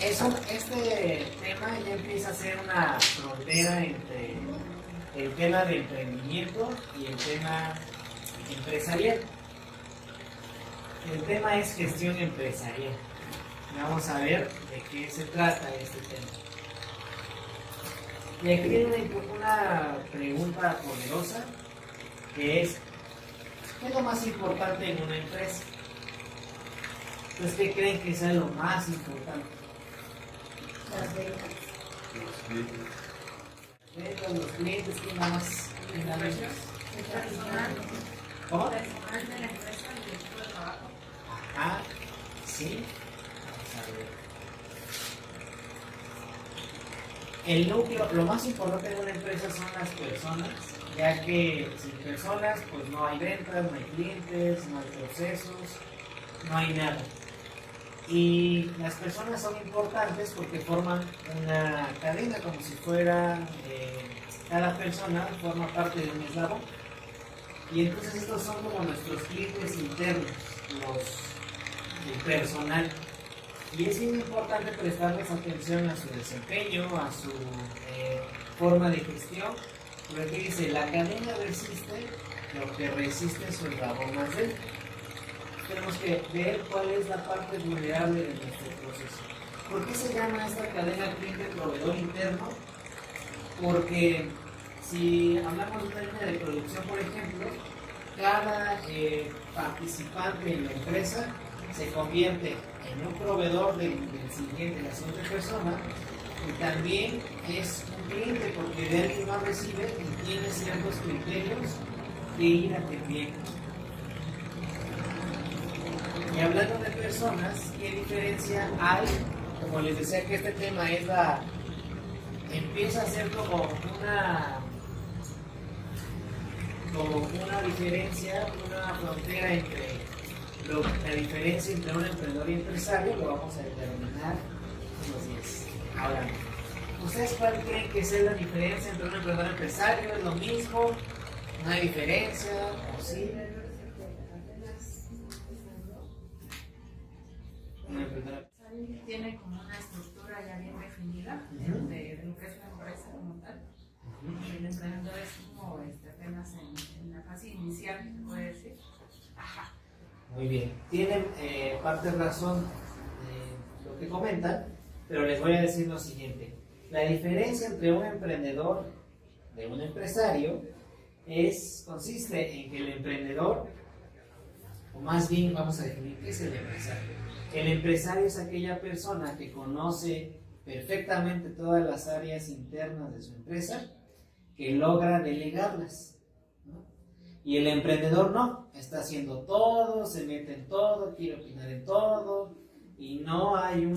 Este tema ya empieza a ser una frontera entre el tema de emprendimiento y el tema empresarial. El tema es gestión empresarial. Vamos a ver de qué se trata este tema. Y aquí viene una pregunta poderosa, que es, ¿qué es lo más importante en una empresa? Entonces, ¿qué creen que sea lo más importante? Las ventas. Los clientes, ¿qué más? El personal. ¿Cómo? El personal de la empresa y el equipo de trabajo. Ajá, sí. Vamos a ver. El núcleo, lo más importante de una empresa son las personas, ya que sin personas pues no hay ventas, no hay clientes, no hay procesos, no hay nada. Y las personas son importantes porque forman una cadena, como si fuera cada persona forma parte de un eslabón. Y entonces estos son como nuestros clientes internos, el personal. Y es bien importante prestarles atención a su desempeño, a su forma de gestión, porque aquí dice, la cadena resiste lo que resiste su eslabón más débil. Tenemos que ver cuál es la parte vulnerable de nuestro proceso. ¿Por qué se llama esta cadena cliente-proveedor interno? Porque si hablamos de una línea de producción, por ejemplo, cada participante en la empresa se convierte en un proveedor de la siguiente persona, y también es un cliente porque de alguien más recibe y tiene ciertos criterios que ir atendiendo. Y hablando de personas, ¿qué diferencia hay? Como les decía que este tema empieza a ser como una diferencia, una frontera entre la diferencia entre un emprendedor y empresario, lo vamos a determinar en los 10. Ahora, ¿ustedes cuál creen que sea la diferencia entre un emprendedor y empresario? ¿Es lo mismo? ¿No hay diferencia? ¿O sí? Tiene como una estructura ya bien definida de lo que es una empresa como tal. El emprendedor es como apenas en la fase inicial, se puede decir. Ajá. Muy bien. Tienen parte de razón lo que comentan, pero les voy a decir lo siguiente. La diferencia entre un emprendedor de un empresario consiste en que el emprendedor, o más bien vamos a definir qué es el empresario. El empresario es aquella persona que conoce perfectamente todas las áreas internas de su empresa, que logra delegarlas, ¿no? Y el emprendedor no, está haciendo todo, se mete en todo, quiere opinar en todo, y no hay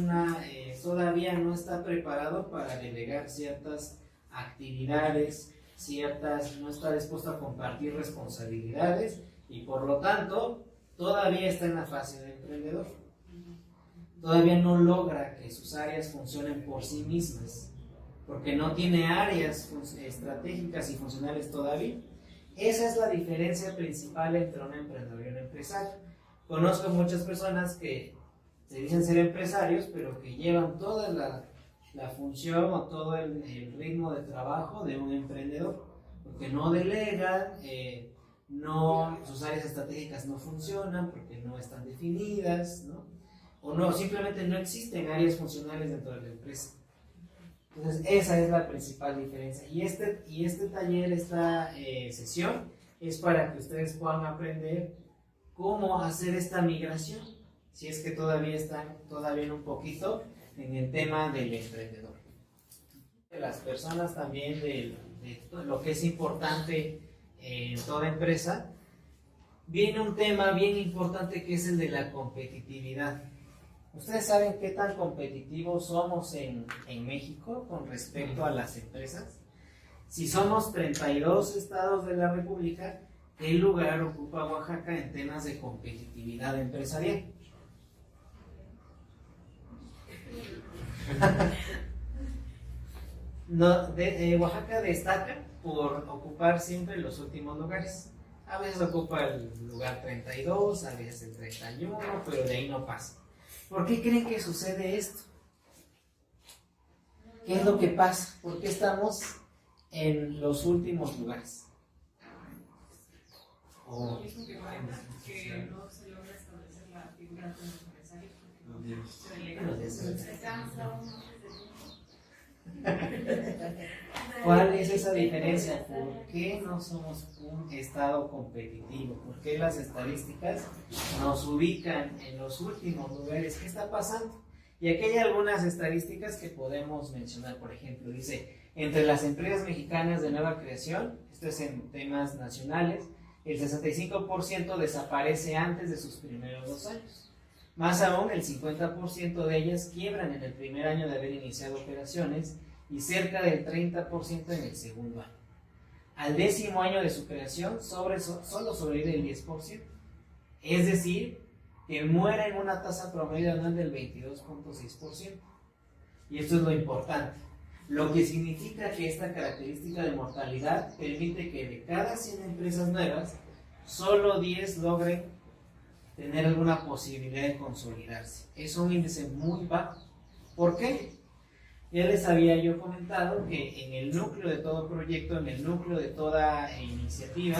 todavía no está preparado para delegar ciertas actividades, no está dispuesto a compartir responsabilidades, y por lo tanto todavía está en la fase de emprendedor. Todavía no logra que sus áreas funcionen por sí mismas, porque no tiene áreas estratégicas y funcionales todavía. Esa es la diferencia principal entre un emprendedor y un empresario. Conozco muchas personas que se dicen ser empresarios, pero que llevan toda la función o todo el ritmo de trabajo de un emprendedor, porque no delegan, sus áreas estratégicas no funcionan porque no están definidas, ¿no? O no, simplemente no existen áreas funcionales dentro de la empresa. Entonces esa es la principal diferencia, y este taller, esta sesión es para que ustedes puedan aprender cómo hacer esta migración, si es que todavía están en un poquito en el tema del emprendedor. Las personas también de lo que es importante en toda empresa, viene un tema bien importante que es el de la competitividad. ¿Ustedes saben qué tan competitivos somos en México con respecto a las empresas? Si somos 32 estados de la República, ¿qué lugar ocupa Oaxaca en temas de competitividad empresarial? Oaxaca destaca por ocupar siempre los últimos lugares. A veces ocupa el lugar 32, a veces el 31, pero de ahí no pasa. ¿Por qué creen que sucede esto? ¿Qué es lo que pasa? ¿Por qué estamos en los últimos lugares? Lo mismo que comentas, que no se logra establecer la figura de un empresario porque no se delega, se cansa uno. ¿Cuál es esa diferencia? ¿Por qué no somos un estado competitivo? ¿Por qué las estadísticas nos ubican en los últimos lugares? ¿Qué está pasando? Y aquí hay algunas estadísticas que podemos mencionar. Por ejemplo, dice, entre las empresas mexicanas de nueva creación, esto es en temas nacionales, el 65% desaparece antes de sus primeros 2 años. Más aún, el 50% de ellas quiebran en el primer año de haber iniciado operaciones y cerca del 30% en el segundo año. Al 10º año de su creación, solo sobrevive el 10%. Es decir, que muere en una tasa promedio anual del 22.6%. Y esto es lo importante. Lo que significa que esta característica de mortalidad permite que de cada 100 empresas nuevas, solo 10 logren tener alguna posibilidad de consolidarse. Es un índice muy bajo. ¿Por qué? Ya les había yo comentado que en el núcleo de todo proyecto, en el núcleo de toda iniciativa,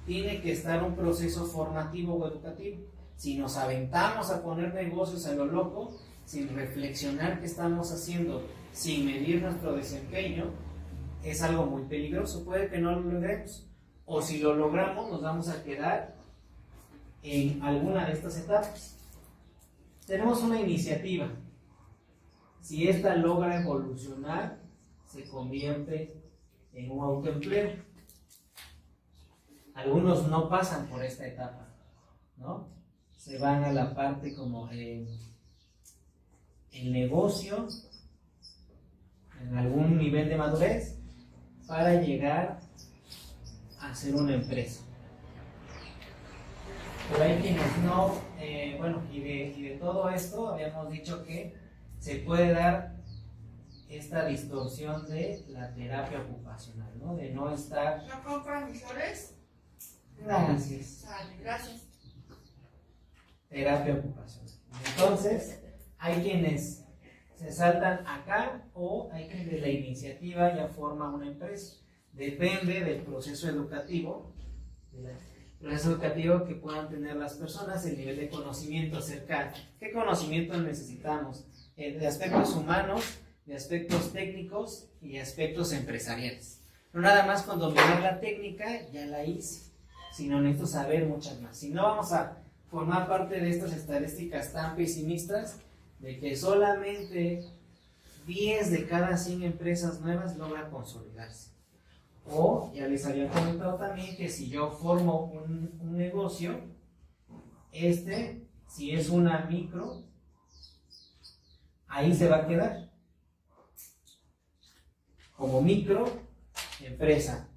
tiene que estar un proceso formativo o educativo. Si nos aventamos a poner negocios a lo loco, sin reflexionar qué estamos haciendo, sin medir nuestro desempeño, es algo muy peligroso. Puede que no lo logremos, o si lo logramos nos vamos a quedar en alguna de estas etapas. Tenemos una iniciativa. Si esta logra evolucionar, se convierte en un autoempleo. Algunos no pasan por esta etapa, ¿no? Se van a la parte como el negocio, en algún nivel de madurez, para llegar a ser una empresa. Pero hay quienes no, y de todo esto habíamos dicho que se puede dar esta distorsión de la terapia ocupacional, ¿no? De no estar... ¿No compran mis flores? Gracias. Gracias. Terapia ocupacional. Entonces, hay quienes se saltan acá o hay quienes de la iniciativa ya forman una empresa. Depende del proceso educativo, que puedan tener las personas, el nivel de conocimiento acerca, qué conocimientos necesitamos, de aspectos humanos, de aspectos técnicos y aspectos empresariales. No nada más con dominar la técnica, ya la hice, sino necesito saber muchas más. Si no, vamos a formar parte de estas estadísticas tan pesimistas de que solamente 10 de cada 100 empresas nuevas logran consolidarse. O, ya les había comentado también que si yo formo un negocio, si es una micro, ahí se va a quedar como micro empresa.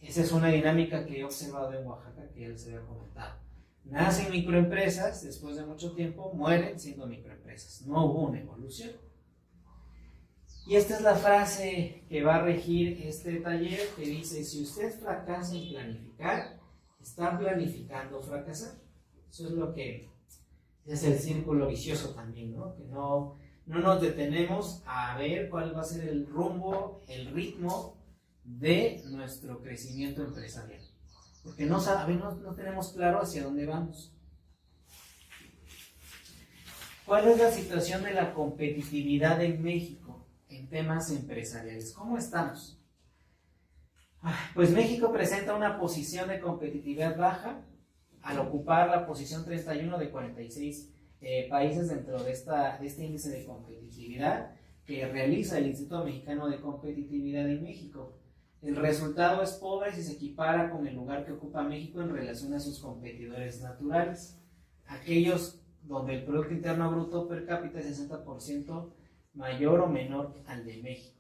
Esa es una dinámica que he observado en Oaxaca, que ya les había comentado. Nacen microempresas, después de mucho tiempo mueren siendo microempresas. No hubo una evolución. Y esta es la frase que va a regir este taller, que dice: si usted fracasa en planificar, está planificando fracasar. Eso es lo que es el círculo vicioso también, ¿no? Que no nos detenemos a ver cuál va a ser el rumbo, el ritmo de nuestro crecimiento empresarial. Porque no tenemos claro hacia dónde vamos. ¿Cuál es la situación de la competitividad en México en temas empresariales? ¿Cómo estamos? Pues México presenta una posición de competitividad baja al ocupar la posición 31 de 46 países dentro de este índice de competitividad que realiza el Instituto Mexicano de Competitividad en México. El resultado es pobre si se equipara con el lugar que ocupa México en relación a sus competidores naturales, aquellos donde el Producto Interno Bruto per cápita es 60% mayor o menor al de México.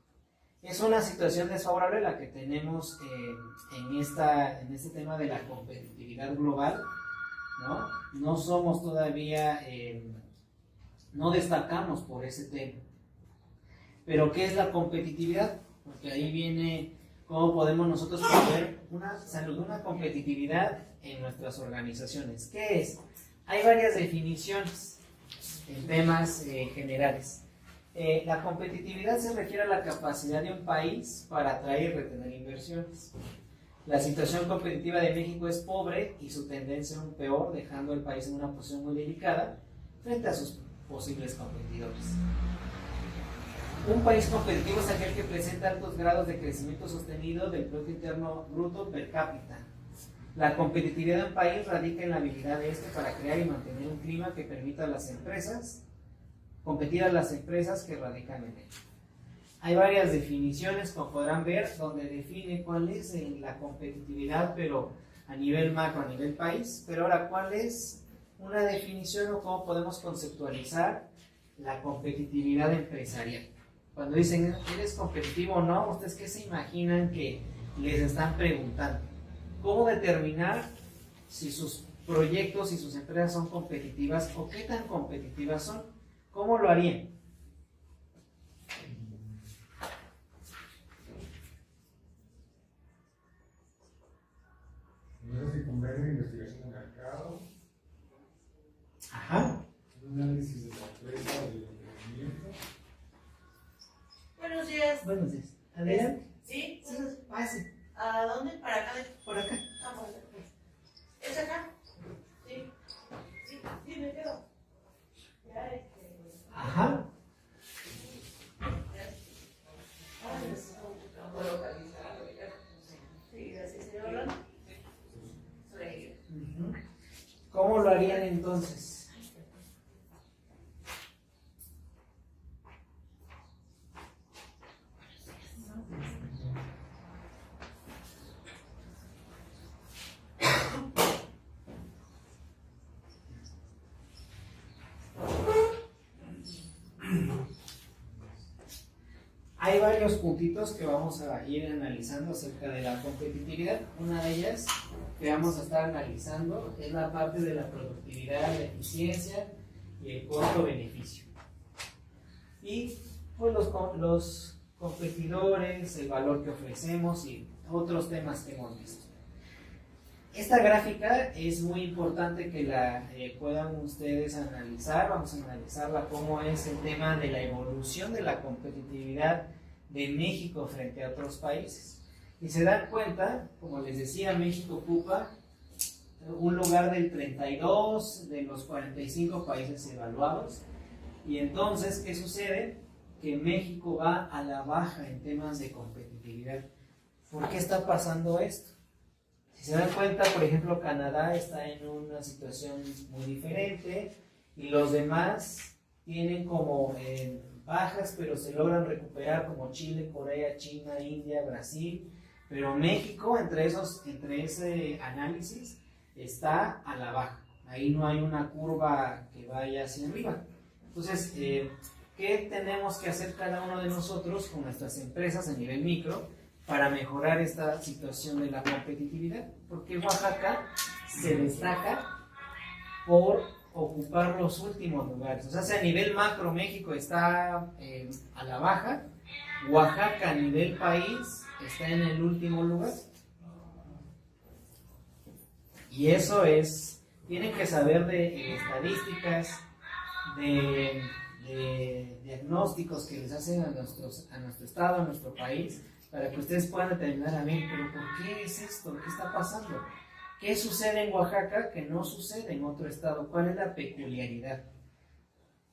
Es una situación desfavorable la que tenemos en este tema de la competitividad global, ¿no? No somos todavía, no destacamos por ese tema. Pero ¿qué es la competitividad? Porque ahí viene cómo podemos nosotros promover una competitividad en nuestras organizaciones. ¿Qué es? Hay varias definiciones en temas generales. La competitividad se refiere a la capacidad de un país para atraer y retener inversiones. La situación competitiva de México es pobre y su tendencia aún peor, dejando al país en una posición muy delicada frente a sus posibles competidores. Un país competitivo es aquel que presenta altos grados de crecimiento sostenido del Producto Interno Bruto per cápita. La competitividad de un país radica en la habilidad de este para crear y mantener un clima que permita a las empresas competir a las empresas que radican en él. Hay varias definiciones, como podrán ver, donde define cuál es la competitividad, pero a nivel macro, a nivel país. Pero ahora, ¿cuál es una definición o cómo podemos conceptualizar la competitividad empresarial? Cuando dicen, ¿eres competitivo o no? ¿Ustedes qué se imaginan que les están preguntando? ¿Cómo determinar si sus proyectos y sus empresas son competitivas o qué tan competitivas son? ¿Cómo lo harían? No sé si conviene investigación de mercado. Ajá. Un análisis de la empresa, del emprendimiento. Buenos días. Buenos días. ¿Adelante? ¿Sí? Sí, pase. ¿A dónde? ¿Para acá? Por acá. Ah, por acá. ¿Es acá? Sí. Sí, me quedo. Ya, Ajá. Sí, gracias, señor. ¿Cómo lo harían entonces? Hay varios puntitos que vamos a ir analizando acerca de la competitividad. Una de ellas que vamos a estar analizando es la parte de la productividad, la eficiencia y el costo-beneficio. Y pues los competidores, el valor que ofrecemos y otros temas que hemos visto. Esta gráfica es muy importante que la puedan ustedes analizar. Vamos a analizarla cómo es el tema de la evolución de la competitividad de México frente a otros países. Y se dan cuenta, como les decía, México ocupa un lugar del 32 de los 45 países evaluados. Y entonces, ¿qué sucede? Que México va a la baja en temas de competitividad. ¿Por qué está pasando esto? Si se dan cuenta, por ejemplo, Canadá está en una situación muy diferente y los demás tienen como bajas, pero se logran recuperar, como Chile, Corea, China, India, Brasil. Pero México, entre ese análisis, está a la baja. Ahí no hay una curva que vaya hacia arriba. Entonces, ¿qué tenemos que hacer cada uno de nosotros con nuestras empresas a nivel micro para mejorar esta situación de la competitividad? Porque Oaxaca se destaca por ocupar los últimos lugares. O sea, si a nivel macro México está a la baja, Oaxaca a nivel país está en el último lugar. Y eso tienen que saber de estadísticas, de diagnósticos que les hacen a nuestro estado, a nuestro país, para que ustedes puedan determinar, a ver, pero ¿por qué es esto? ¿Qué está pasando? ¿Qué sucede en Oaxaca que no sucede en otro estado? ¿Cuál es la peculiaridad?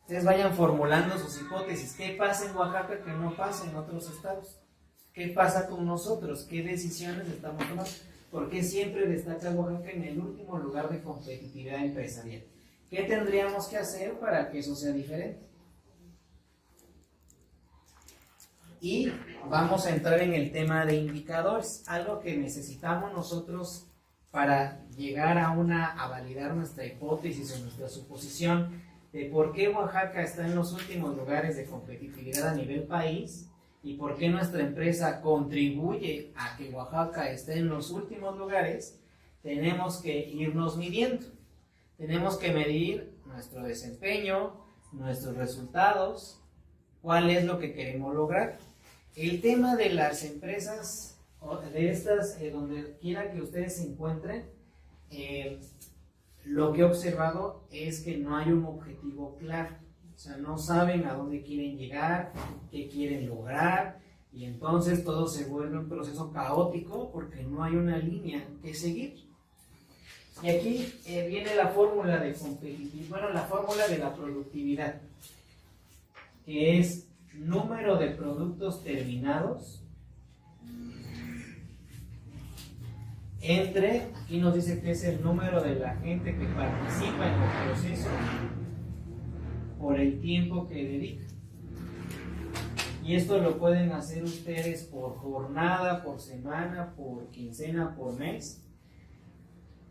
Ustedes vayan formulando sus hipótesis. ¿Qué pasa en Oaxaca que no pasa en otros estados? ¿Qué pasa con nosotros? ¿Qué decisiones estamos tomando? ¿Por qué siempre destaca Oaxaca en el último lugar de competitividad empresarial? ¿Qué tendríamos que hacer para que eso sea diferente? Y vamos a entrar en el tema de indicadores, algo que necesitamos nosotros para llegar a validar nuestra hipótesis o nuestra suposición de por qué Oaxaca está en los últimos lugares de competitividad a nivel país y por qué nuestra empresa contribuye a que Oaxaca esté en los últimos lugares. Tenemos que irnos midiendo, tenemos que medir nuestro desempeño, nuestros resultados, cuál es lo que queremos lograr. El tema de las empresas, de estas, donde quiera que ustedes se encuentren, lo que he observado es que no hay un objetivo claro. O sea, no saben a dónde quieren llegar, qué quieren lograr, y entonces todo se vuelve un proceso caótico porque no hay una línea que seguir. Y aquí viene la fórmula de competitividad, bueno, la fórmula de la productividad, que es número de productos terminados entre, aquí nos dice que es el número de la gente que participa en el proceso por el tiempo que dedica. Y esto lo pueden hacer ustedes por jornada, por semana, por quincena, por mes.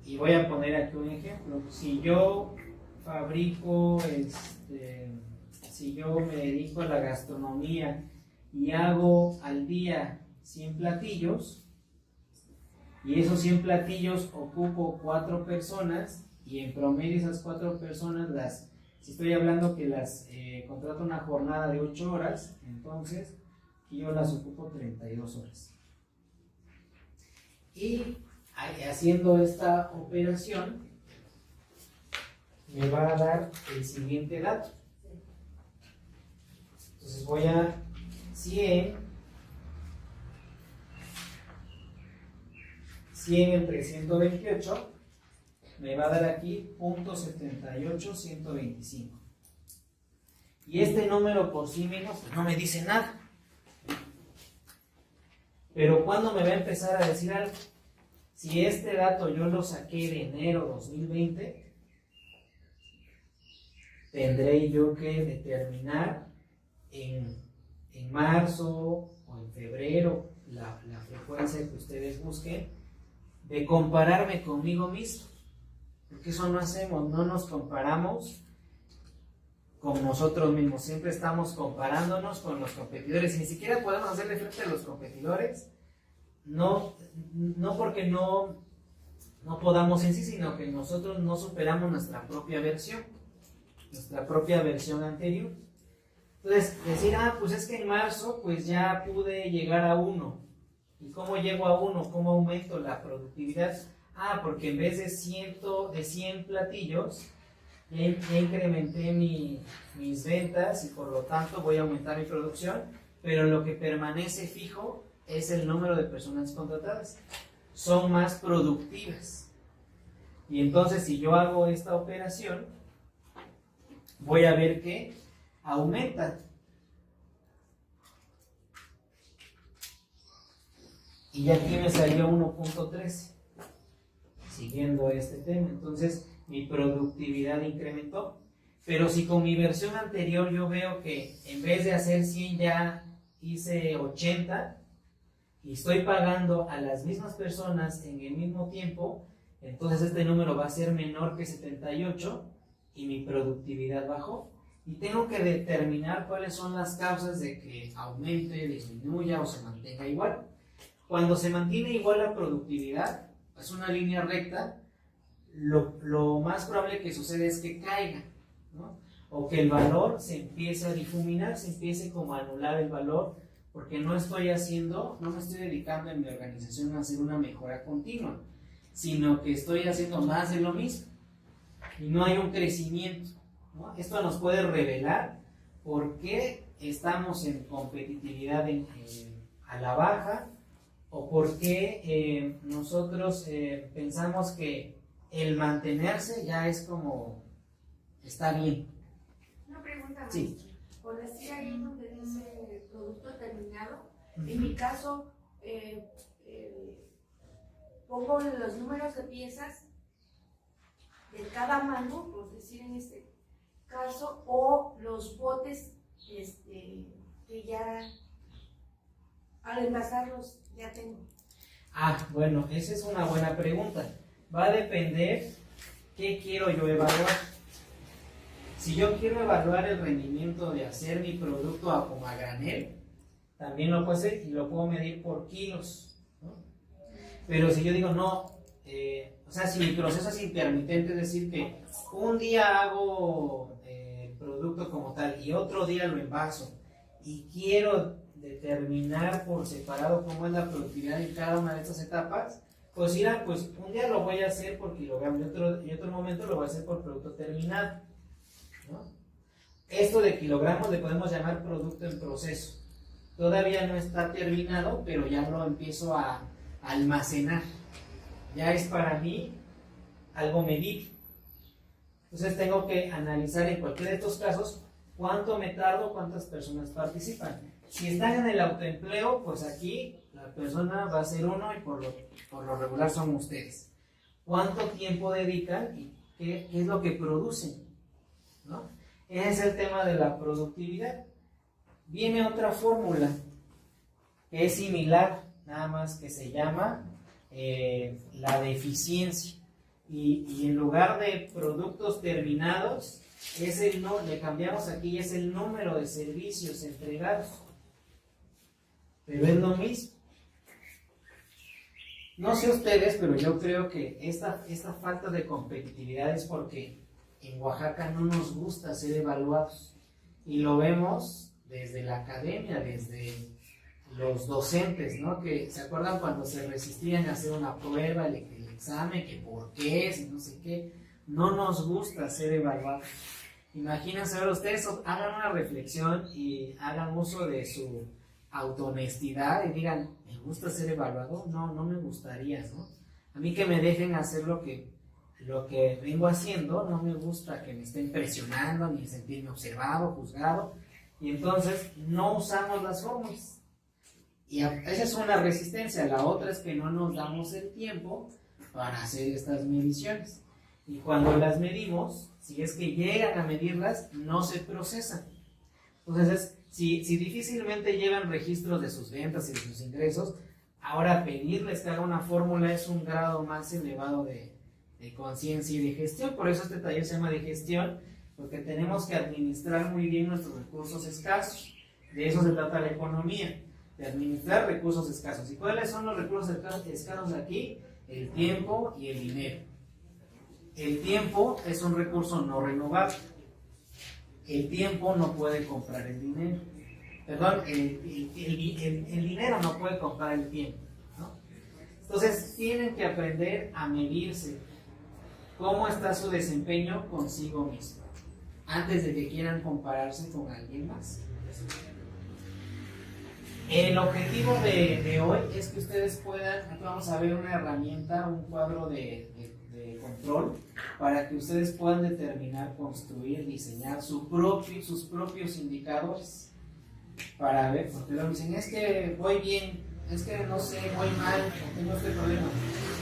Y voy a poner aquí un ejemplo. Si yo fabrico, si yo me dedico a la gastronomía y hago al día 100 platillos, y esos 100 platillos ocupo 4 personas, y en promedio esas 4 personas, si estoy hablando que las contrato una jornada de 8 horas, entonces yo las ocupo 32 horas. Y haciendo esta operación me va a dar el siguiente dato. Entonces voy a 100 entre 128 me va a dar aquí .78125. Y este número por sí mismo pues no me dice nada. Pero ¿cuándo me va a empezar a decir algo? Si este dato yo lo saqué de enero 2020, tendré yo que determinar en marzo o en febrero la frecuencia que ustedes busquen de compararme conmigo mismo. Porque eso no hacemos, no nos comparamos con nosotros mismos, siempre estamos comparándonos con los competidores y ni siquiera podemos hacerle frente a los competidores, no porque no podamos en sí, sino que nosotros no superamos nuestra propia versión anterior. Entonces, decir, pues es que en marzo pues ya pude llegar a 1. ¿Y cómo llego a 1? ¿Cómo aumento la productividad? Porque en vez de 100 platillos, ya incrementé mis ventas y por lo tanto voy a aumentar mi producción, pero lo que permanece fijo es el número de personas contratadas. Son más productivas. Y entonces si yo hago esta operación, voy a ver que aumenta. Y ya aquí me salió 1.13. Siguiendo este tema, entonces mi productividad incrementó. Pero si con mi versión anterior yo veo que en vez de hacer 100 ya hice 80 y estoy pagando a las mismas personas en el mismo tiempo, entonces este número va a ser menor que 78 y mi productividad bajó. Y tengo que determinar cuáles son las causas de que aumente, disminuya o se mantenga igual. Cuando se mantiene igual la productividad, es una línea recta, lo más probable que sucede es que caiga, ¿no? O que el valor se empiece a difuminar, se empiece como a anular el valor, porque no me estoy dedicando en mi organización a hacer una mejora continua, sino que estoy haciendo más de lo mismo y no hay un crecimiento, ¿no? Esto nos puede revelar por qué estamos en competitividad a la baja, o por qué nosotros pensamos que el mantenerse ya es como está bien. Una pregunta, sí. Por decir ahí donde dice producto terminado, en mi caso pongo los números de piezas de cada mango, por decir en este caso, o los botes que ya al envasarlos ya tengo. Bueno, esa es una buena pregunta. Va a depender qué quiero yo evaluar. Si yo quiero evaluar el rendimiento de hacer mi producto a granel, también lo puedo hacer y lo puedo medir por kilos, ¿no? Pero si yo digo si mi proceso es intermitente, es decir, que un día hago el producto como tal y otro día lo envaso y quiero determinar por separado cómo es la productividad en cada una de estas etapas, pues un día lo voy a hacer por kilogramo y otro momento lo voy a hacer por producto terminado, ¿no? esto de kilogramos le podemos llamar producto en proceso. Todavía no está terminado, pero ya lo empiezo a almacenar. Ya es para mí algo medible. Entonces tengo que analizar en cualquiera de estos casos cuánto me tardo, cuántas personas participan. Si están en el autoempleo, pues aquí la persona va a ser uno y por lo regular son ustedes. ¿Cuánto tiempo dedican y qué es lo que producen? ¿No? Ese es el tema de la productividad. Viene otra fórmula que es similar, nada más que se llama la de eficiencia. Y en lugar de productos terminados, le cambiamos aquí, es el número de servicios entregados. Pero es lo mismo. No sé ustedes, pero yo creo que esta falta de competitividad es porque en Oaxaca no nos gusta ser evaluados. Y lo vemos desde la academia, desde los docentes, ¿no? Que se acuerdan cuando se resistían a hacer una prueba, el examen, que por qué, si no sé qué. No nos gusta ser evaluados. Imagínense, ahora ustedes hagan una reflexión y hagan uso de su autohonestidad y digan, ¿me gusta ser evaluado? No, no me gustaría, ¿no? A mí que me dejen hacer lo que vengo haciendo, no me gusta que me estén presionando, ni sentirme observado, juzgado, y entonces no usamos las fórmulas. Y esa es una resistencia. La otra es que no nos damos el tiempo para hacer estas mediciones. Y cuando las medimos, si es que llegan a medirlas, no se procesan. Entonces, si difícilmente llevan registros de sus ventas y de sus ingresos, ahora pedirles que haga una fórmula es un grado más elevado de conciencia y de gestión. Por eso este taller se llama de gestión, porque tenemos que administrar muy bien nuestros recursos escasos. De eso se trata la economía, de administrar recursos escasos. ¿Y cuáles son los recursos escasos aquí? El tiempo y el dinero. El tiempo es un recurso no renovable. El tiempo no puede comprar el dinero. Perdón, el dinero no puede comprar el tiempo, ¿no? Entonces tienen que aprender a medirse cómo está su desempeño consigo mismo antes de que quieran compararse con alguien más. El objetivo de hoy es que ustedes puedan, aquí vamos a ver una herramienta, un cuadro de control, para que ustedes puedan determinar, construir, diseñar sus propios indicadores, para ver, porque luego dicen, es que voy bien, es que no sé, voy mal, tengo este problema.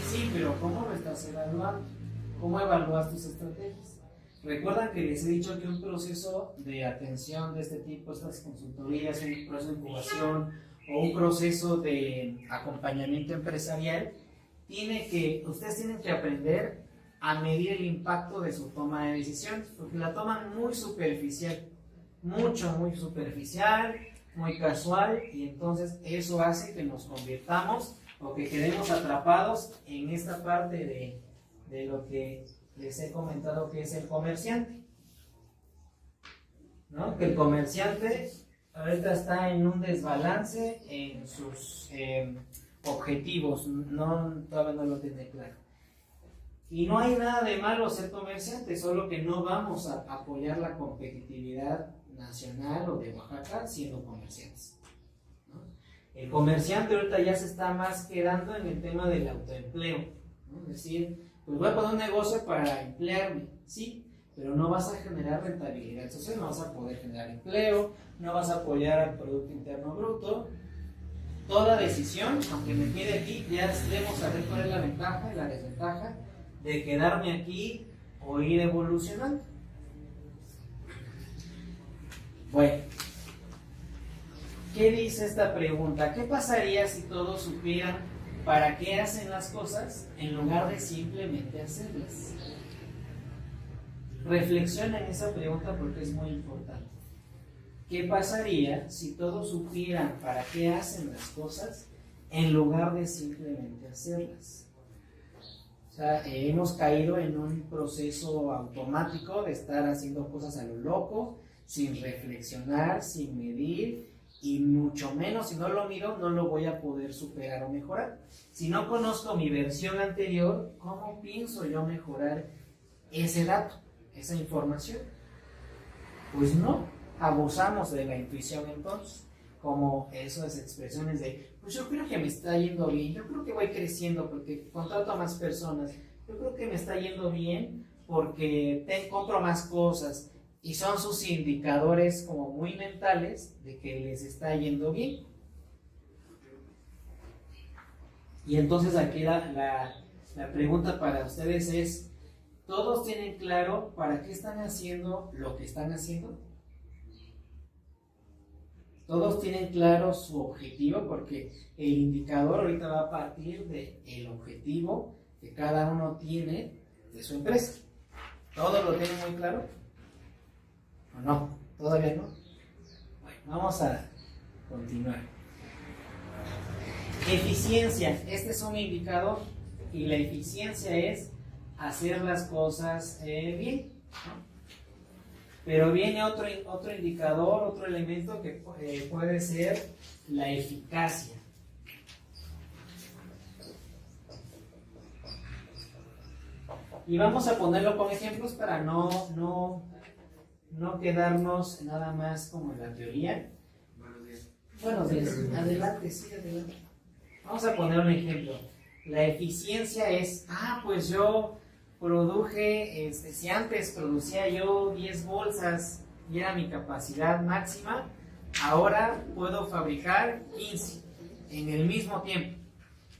Sí, pero ¿cómo lo estás evaluando? ¿Cómo evalúas tus estrategias? Recuerdan que les he dicho que un proceso de atención de este tipo, estas consultorías, un proceso de incubación o un proceso de acompañamiento empresarial, ustedes tienen que aprender a medir el impacto de su toma de decisiones, porque la toman muy superficial, muy superficial, muy casual, y entonces eso hace que nos convirtamos o que quedemos atrapados en esta parte de lo que les he comentado que es el comerciante, ¿no? Que el comerciante ahorita está en un desbalance en sus objetivos, todavía no lo tiene claro. Y no hay nada de malo ser comerciante, solo que no vamos a apoyar la competitividad nacional o de Oaxaca siendo comerciantes, ¿no? El comerciante ahorita ya se está más quedando en el tema del autoempleo, ¿no? Es decir, pues voy a poner un negocio para emplearme, sí, pero no vas a generar rentabilidad social, no vas a poder generar empleo, no vas a apoyar al Producto Interno Bruto. Toda decisión, aunque me quede aquí, ya debemos saber cuál es la ventaja y la desventaja de quedarme aquí o ir evolucionando. Bueno, ¿qué dice esta pregunta? ¿Qué pasaría si todos supieran para qué hacen las cosas en lugar de simplemente hacerlas? Reflexiona en esa pregunta porque es muy importante. ¿Qué pasaría si todos supieran para qué hacen las cosas en lugar de simplemente hacerlas? O sea, hemos caído en un proceso automático de estar haciendo cosas a lo loco, sin reflexionar, sin medir, y mucho menos, si no lo miro, no lo voy a poder superar o mejorar. Si no conozco mi versión anterior, ¿cómo pienso yo mejorar ese dato, esa información? Pues no, abusamos de la intuición entonces, como esas expresiones de, pues yo creo que me está yendo bien, yo creo que voy creciendo porque contrato a más personas, yo creo que me está yendo bien porque compro más cosas, y son sus indicadores como muy mentales de que les está yendo bien. Y entonces aquí la pregunta para ustedes es, ¿todos tienen claro para qué están haciendo lo que están haciendo? ¿Todos tienen claro su objetivo? Porque el indicador ahorita va a partir del objetivo que cada uno tiene de su empresa. ¿Todos lo tienen muy claro? ¿O no? ¿Todavía no? Bueno, vamos a continuar. Eficiencia. Este es un indicador y la eficiencia es hacer las cosas bien, ¿no? Pero viene otro indicador, otro elemento que puede ser la eficacia. Y vamos a ponerlo con ejemplos para no quedarnos nada más como en la teoría. Buenos días. Adelante, sí, adelante. Vamos a poner un ejemplo. La eficiencia es, pues yo produje, si antes producía yo 10 bolsas y era mi capacidad máxima, ahora puedo fabricar 15 en el mismo tiempo,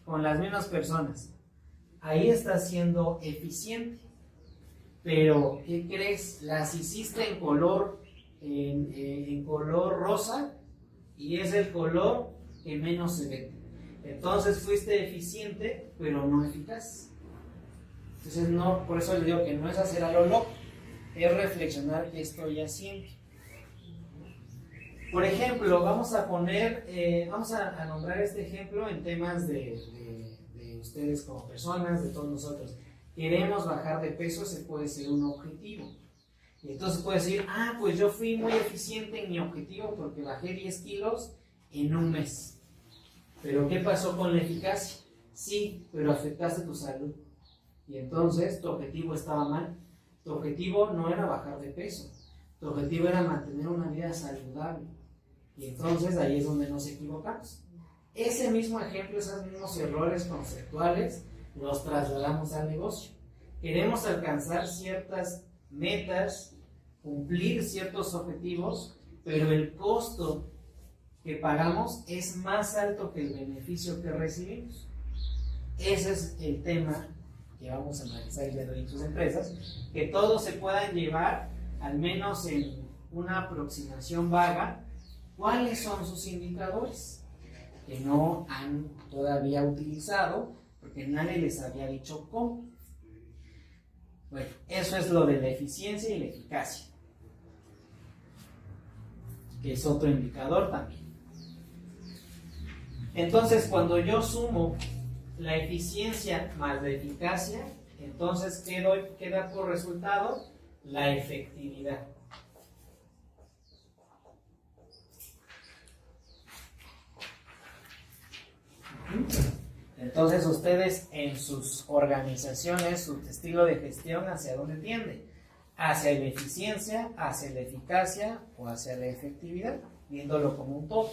con las mismas personas. Ahí está siendo eficiente. Pero, ¿qué crees? Las hiciste en color rosa y es el color que menos se ve. Entonces fuiste eficiente, pero no eficaz. Entonces no, por eso les digo que no es hacer a lo loco, es reflexionar qué estoy haciendo. Por ejemplo, vamos a nombrar este ejemplo en temas de ustedes como personas, de todos nosotros. Queremos bajar de peso, ese puede ser un objetivo. Y entonces puedes decir, pues yo fui muy eficiente en mi objetivo porque bajé 10 kilos en un mes. ¿Pero qué pasó con la eficacia? Sí, pero afectaste tu salud. Y entonces tu objetivo estaba mal. Tu objetivo no era bajar de peso. Tu objetivo era mantener una vida saludable. Y entonces ahí es donde nos equivocamos. Ese mismo ejemplo, esos mismos errores conceptuales, los trasladamos al negocio. Queremos alcanzar ciertas metas, cumplir ciertos objetivos, pero el costo que pagamos es más alto que el beneficio que recibimos. Ese es el tema que vamos a analizar el día de hoy en sus empresas, que todos se puedan llevar, al menos en una aproximación vaga, cuáles son sus indicadores que no han todavía utilizado, porque nadie les había dicho cómo. Bueno, eso es lo de la eficiencia y la eficacia, que es otro indicador también. Entonces, cuando yo sumo la eficiencia más la eficacia, entonces ¿qué da por resultado? La efectividad. Entonces ustedes en sus organizaciones, su estilo de gestión, ¿hacia dónde tiende? ¿Hacia la eficiencia, hacia la eficacia o hacia la efectividad? Viéndolo como un todo.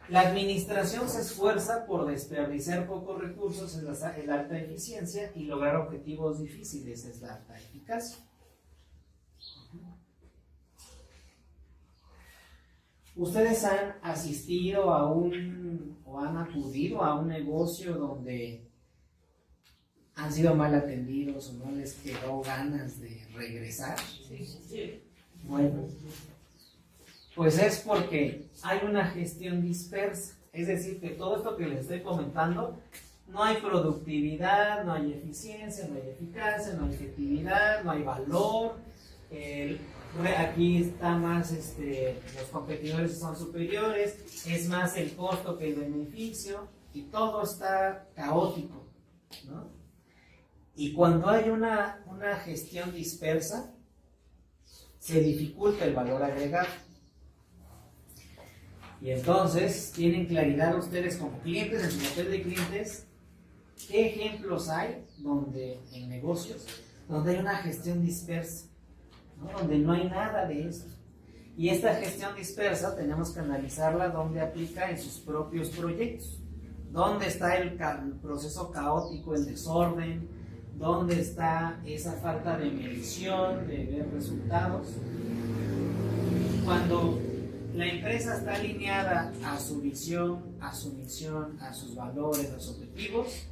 La administración se esfuerza por desperdiciar pocos recursos en la alta eficiencia y lograr objetivos difíciles, es la alta eficacia. ¿Ustedes han asistido o han acudido a un negocio donde han sido mal atendidos o no les quedó ganas de regresar? Sí. Bueno, pues es porque hay una gestión dispersa. Es decir, que todo esto que les estoy comentando, no hay productividad, no hay eficiencia, no hay eficacia, no hay efectividad, no hay valor. Aquí está más, los competidores son superiores, es más el costo que el beneficio y todo está caótico, ¿no? Y cuando hay una gestión dispersa, se dificulta el valor agregado. Y entonces, ¿tienen claridad ustedes como clientes, en su papel de clientes, qué ejemplos hay en negocios donde hay una gestión dispersa? ¿no? Donde no hay nada de esto. Y esta gestión dispersa tenemos que analizarla donde aplica en sus propios proyectos. ¿Dónde está el proceso caótico, el desorden? ¿Dónde está esa falta de medición, de ver resultados? Cuando la empresa está alineada a su visión, a su misión, a sus valores, a sus objetivos,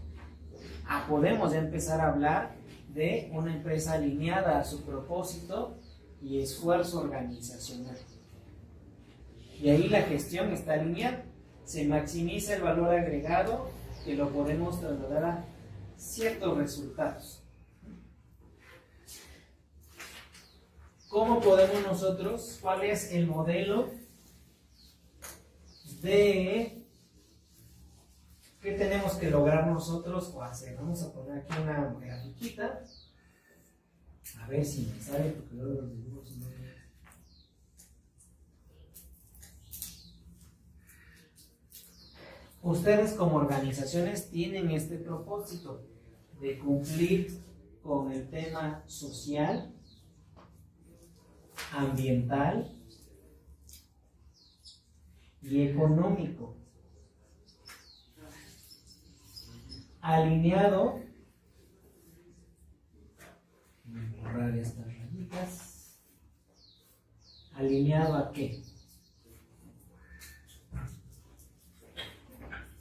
podemos ya empezar a hablar de una empresa alineada a su propósito y esfuerzo organizacional. Y ahí la gestión está alineada. Se maximiza el valor agregado que lo podemos trasladar a ciertos resultados. ¿Cómo podemos nosotros? ¿Cuál es el modelo de qué tenemos que lograr nosotros o hacer? Vamos a poner aquí una grafiquita. A ver si me sale, porque luego los dibujos no. Ustedes como organizaciones tienen este propósito de cumplir con el tema social, ambiental y económico, alineado. Voy a borrar estas rayitas. ¿Alineado a qué?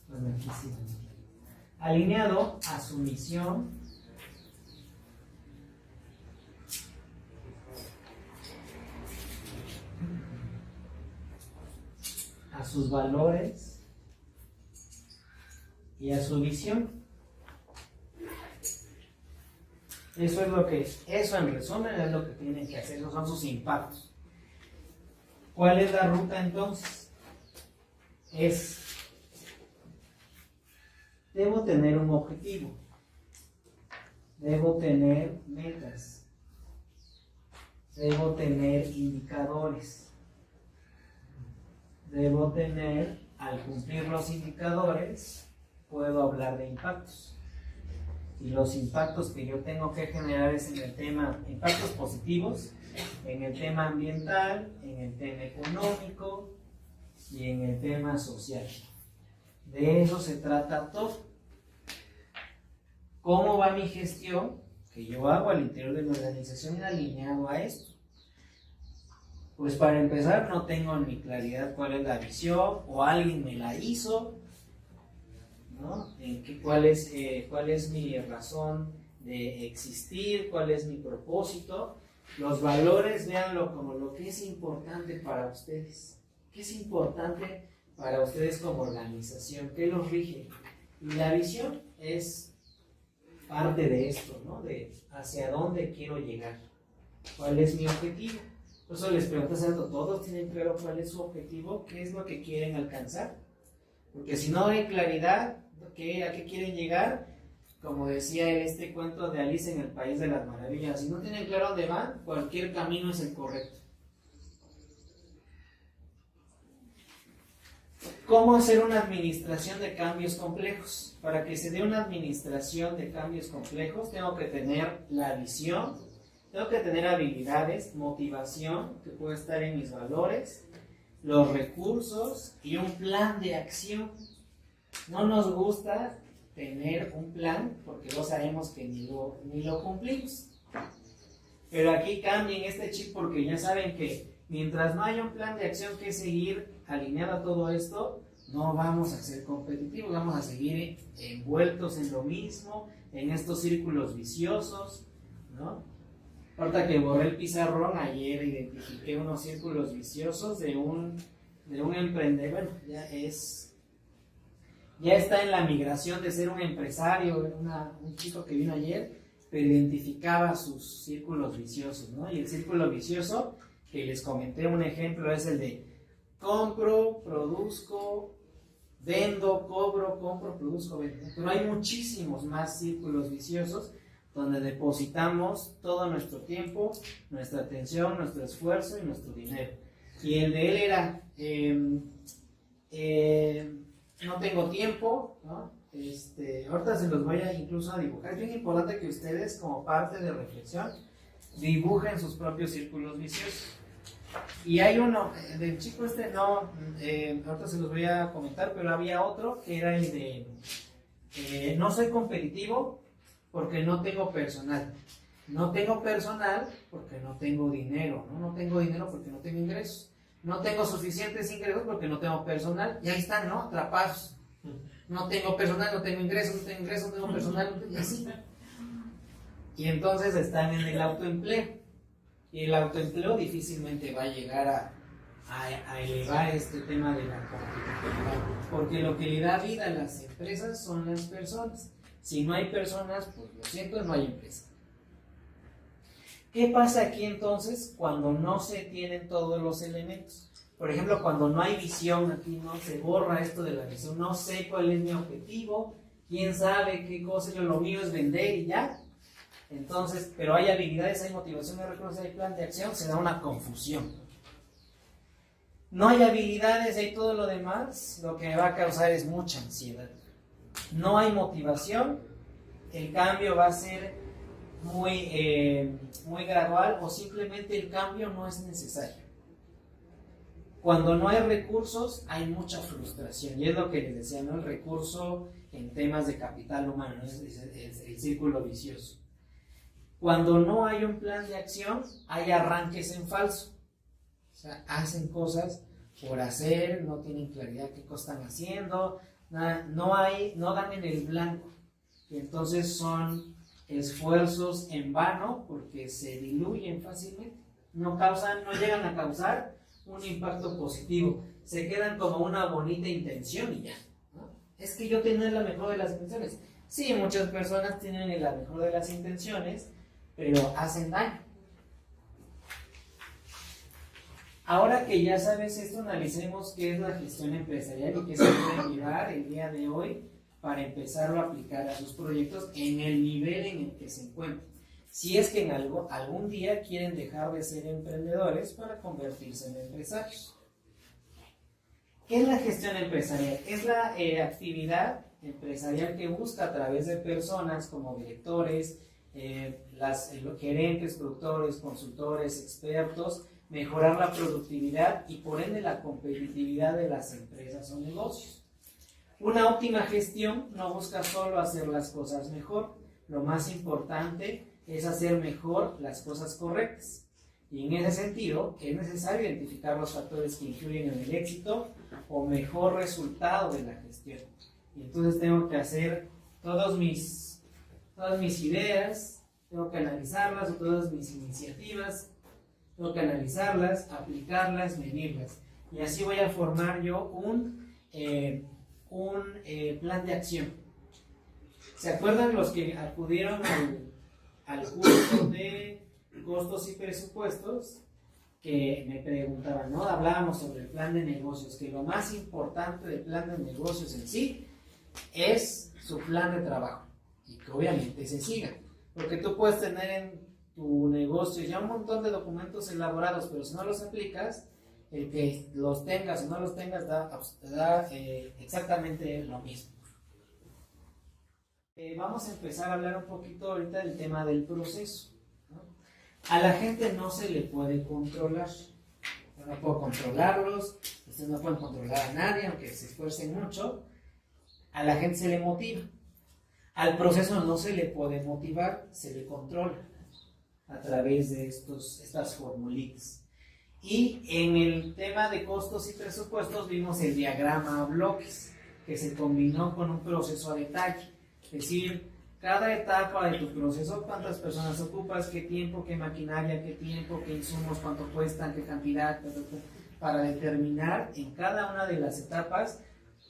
Bueno, aquí sí. Alineado a su misión, a sus valores y a su visión. Eso en resumen es lo que tienen que hacer, esos son sus impactos. ¿Cuál es la ruta entonces? Debo tener un objetivo, debo tener metas, debo tener indicadores, debo tener, al cumplir los indicadores, puedo hablar de impactos. Y los impactos que yo tengo que generar es en el tema, impactos positivos, en el tema ambiental, en el tema económico y en el tema social. De eso se trata todo. ¿Cómo va mi gestión que yo hago al interior de mi organización alineado a esto? Pues para empezar no tengo ni claridad cuál es la visión o alguien me la hizo, ¿no? ¿Cuál es mi razón de existir? ¿Cuál es mi propósito? Los valores, véanlo como lo que es importante para ustedes. ¿Qué es importante para ustedes como organización? ¿Qué los rige? Y la visión es parte de esto, ¿no? De hacia dónde quiero llegar. ¿Cuál es mi objetivo? Por eso les pregunto, ¿todos tienen claro cuál es su objetivo? ¿Qué es lo que quieren alcanzar? Porque si no hay claridad, ¿a qué quieren llegar? Como decía este cuento de Alice en el País de las Maravillas, si no tienen claro dónde van, cualquier camino es el correcto. ¿Cómo hacer una administración de cambios complejos? Para que se dé una administración de cambios complejos, tengo que tener la visión, tengo que tener habilidades, motivación, que puede estar en mis valores, los recursos y un plan de acción. No nos gusta tener un plan porque no sabemos que ni lo cumplimos. Pero aquí cambien este chip porque ya saben que mientras no haya un plan de acción que seguir alineado a todo esto, no vamos a ser competitivos, vamos a seguir envueltos en lo mismo, en estos círculos viciosos, ¿no? Ahorita que borré el pizarrón, ayer identifiqué unos círculos viciosos de un emprendedor. Bueno, ya está en la migración de ser un empresario, un chico que vino ayer, pero identificaba sus círculos viciosos, ¿no? Y el círculo vicioso, que les comenté un ejemplo, es el de compro, produzco, vendo, cobro, compro, produzco, vendo. Pero hay muchísimos más círculos viciosos donde depositamos todo nuestro tiempo, nuestra atención, nuestro esfuerzo y nuestro dinero. Y el de él era, no tengo tiempo, ¿no? Ahorita se los voy a incluso a dibujar. Es bien importante que ustedes, como parte de reflexión, dibujen sus propios círculos viciosos. Y hay uno, del chico este no, ahorita se los voy a comentar, pero había otro que era el de no soy competitivo porque no tengo personal. No tengo personal porque no tengo dinero, ¿no? No tengo dinero porque no tengo ingresos. No tengo suficientes ingresos porque no tengo personal. Y ahí están, ¿no? Atrapados. No tengo personal, no tengo ingresos, no tengo ingresos, no tengo personal, no tengo... y así. Y entonces están en el autoempleo. Y el autoempleo difícilmente va a llegar a elevar este tema de la competitividad. Porque lo que le da vida a las empresas son las personas. Si no hay personas, pues lo siento, no hay empresa. ¿Qué pasa aquí entonces cuando no se tienen todos los elementos? Por ejemplo, cuando no hay visión, aquí no se borra esto de la visión, no sé cuál es mi objetivo, quién sabe qué cosa, lo mío es vender y ya. Entonces, pero hay habilidades, hay motivación, hay recursos, hay plan de acción, se da una confusión. No hay habilidades, hay todo lo demás, lo que va a causar es mucha ansiedad. No hay motivación, el cambio va a ser muy gradual o simplemente el cambio no es necesario. Cuando no hay recursos hay mucha frustración y es lo que les decía, ¿no? El recurso en temas de capital humano, ¿no? Es el círculo vicioso. Cuando no hay un plan de acción hay arranques en falso, o sea, hacen cosas por hacer, no tienen claridad qué cosas están haciendo, no dan en el blanco y entonces son esfuerzos en vano porque se diluyen fácilmente, no llegan a causar un impacto positivo, se quedan como una bonita intención y ya, ¿no? Es que yo tengo la mejor de las intenciones. Sí, muchas personas tienen la mejor de las intenciones, pero hacen daño. Ahora que ya sabes esto, analicemos qué es la gestión empresarial y qué se puede mirar el día de hoy para empezarlo a aplicar a sus proyectos en el nivel en el que se encuentran. Si es que en algún día quieren dejar de ser emprendedores para convertirse en empresarios. ¿Qué es la gestión empresarial? Es la actividad empresarial que busca a través de personas como directores, los gerentes, productores, consultores, expertos, mejorar la productividad y por ende la competitividad de las empresas o negocios. Una óptima gestión no busca solo hacer las cosas mejor, lo más importante es hacer mejor las cosas correctas. Y en ese sentido es necesario identificar los factores que influyen en el éxito o mejor resultado de la gestión. Y entonces tengo que hacer todas mis ideas, tengo que analizarlas, o todas mis iniciativas, tengo que analizarlas, aplicarlas, medirlas. Y así voy a formar yo un plan de acción. ¿Se acuerdan los que acudieron al curso de costos y presupuestos? Que me preguntaban, ¿no? Hablábamos sobre el plan de negocios, que lo más importante del plan de negocios en sí es su plan de trabajo y que obviamente se siga, porque tú puedes tener en tu negocio ya un montón de documentos elaborados, pero si no los aplicas, el que los tengas o no los tengas da exactamente lo mismo. Vamos a empezar a hablar un poquito ahorita del tema del proceso, ¿no? A la gente no se le puede controlar. Yo no puedo controlarlos, ustedes no pueden controlar a nadie, aunque se esfuercen mucho. A la gente se le motiva. Al proceso no se le puede motivar, se le controla a través de estas formulitas. Y en el tema de costos y presupuestos vimos el diagrama a bloques, que se combinó con un proceso a detalle. Es decir, cada etapa de tu proceso, cuántas personas ocupas, qué tiempo, qué maquinaria, qué tiempo, qué insumos, cuánto cuestan, qué cantidad, para determinar en cada una de las etapas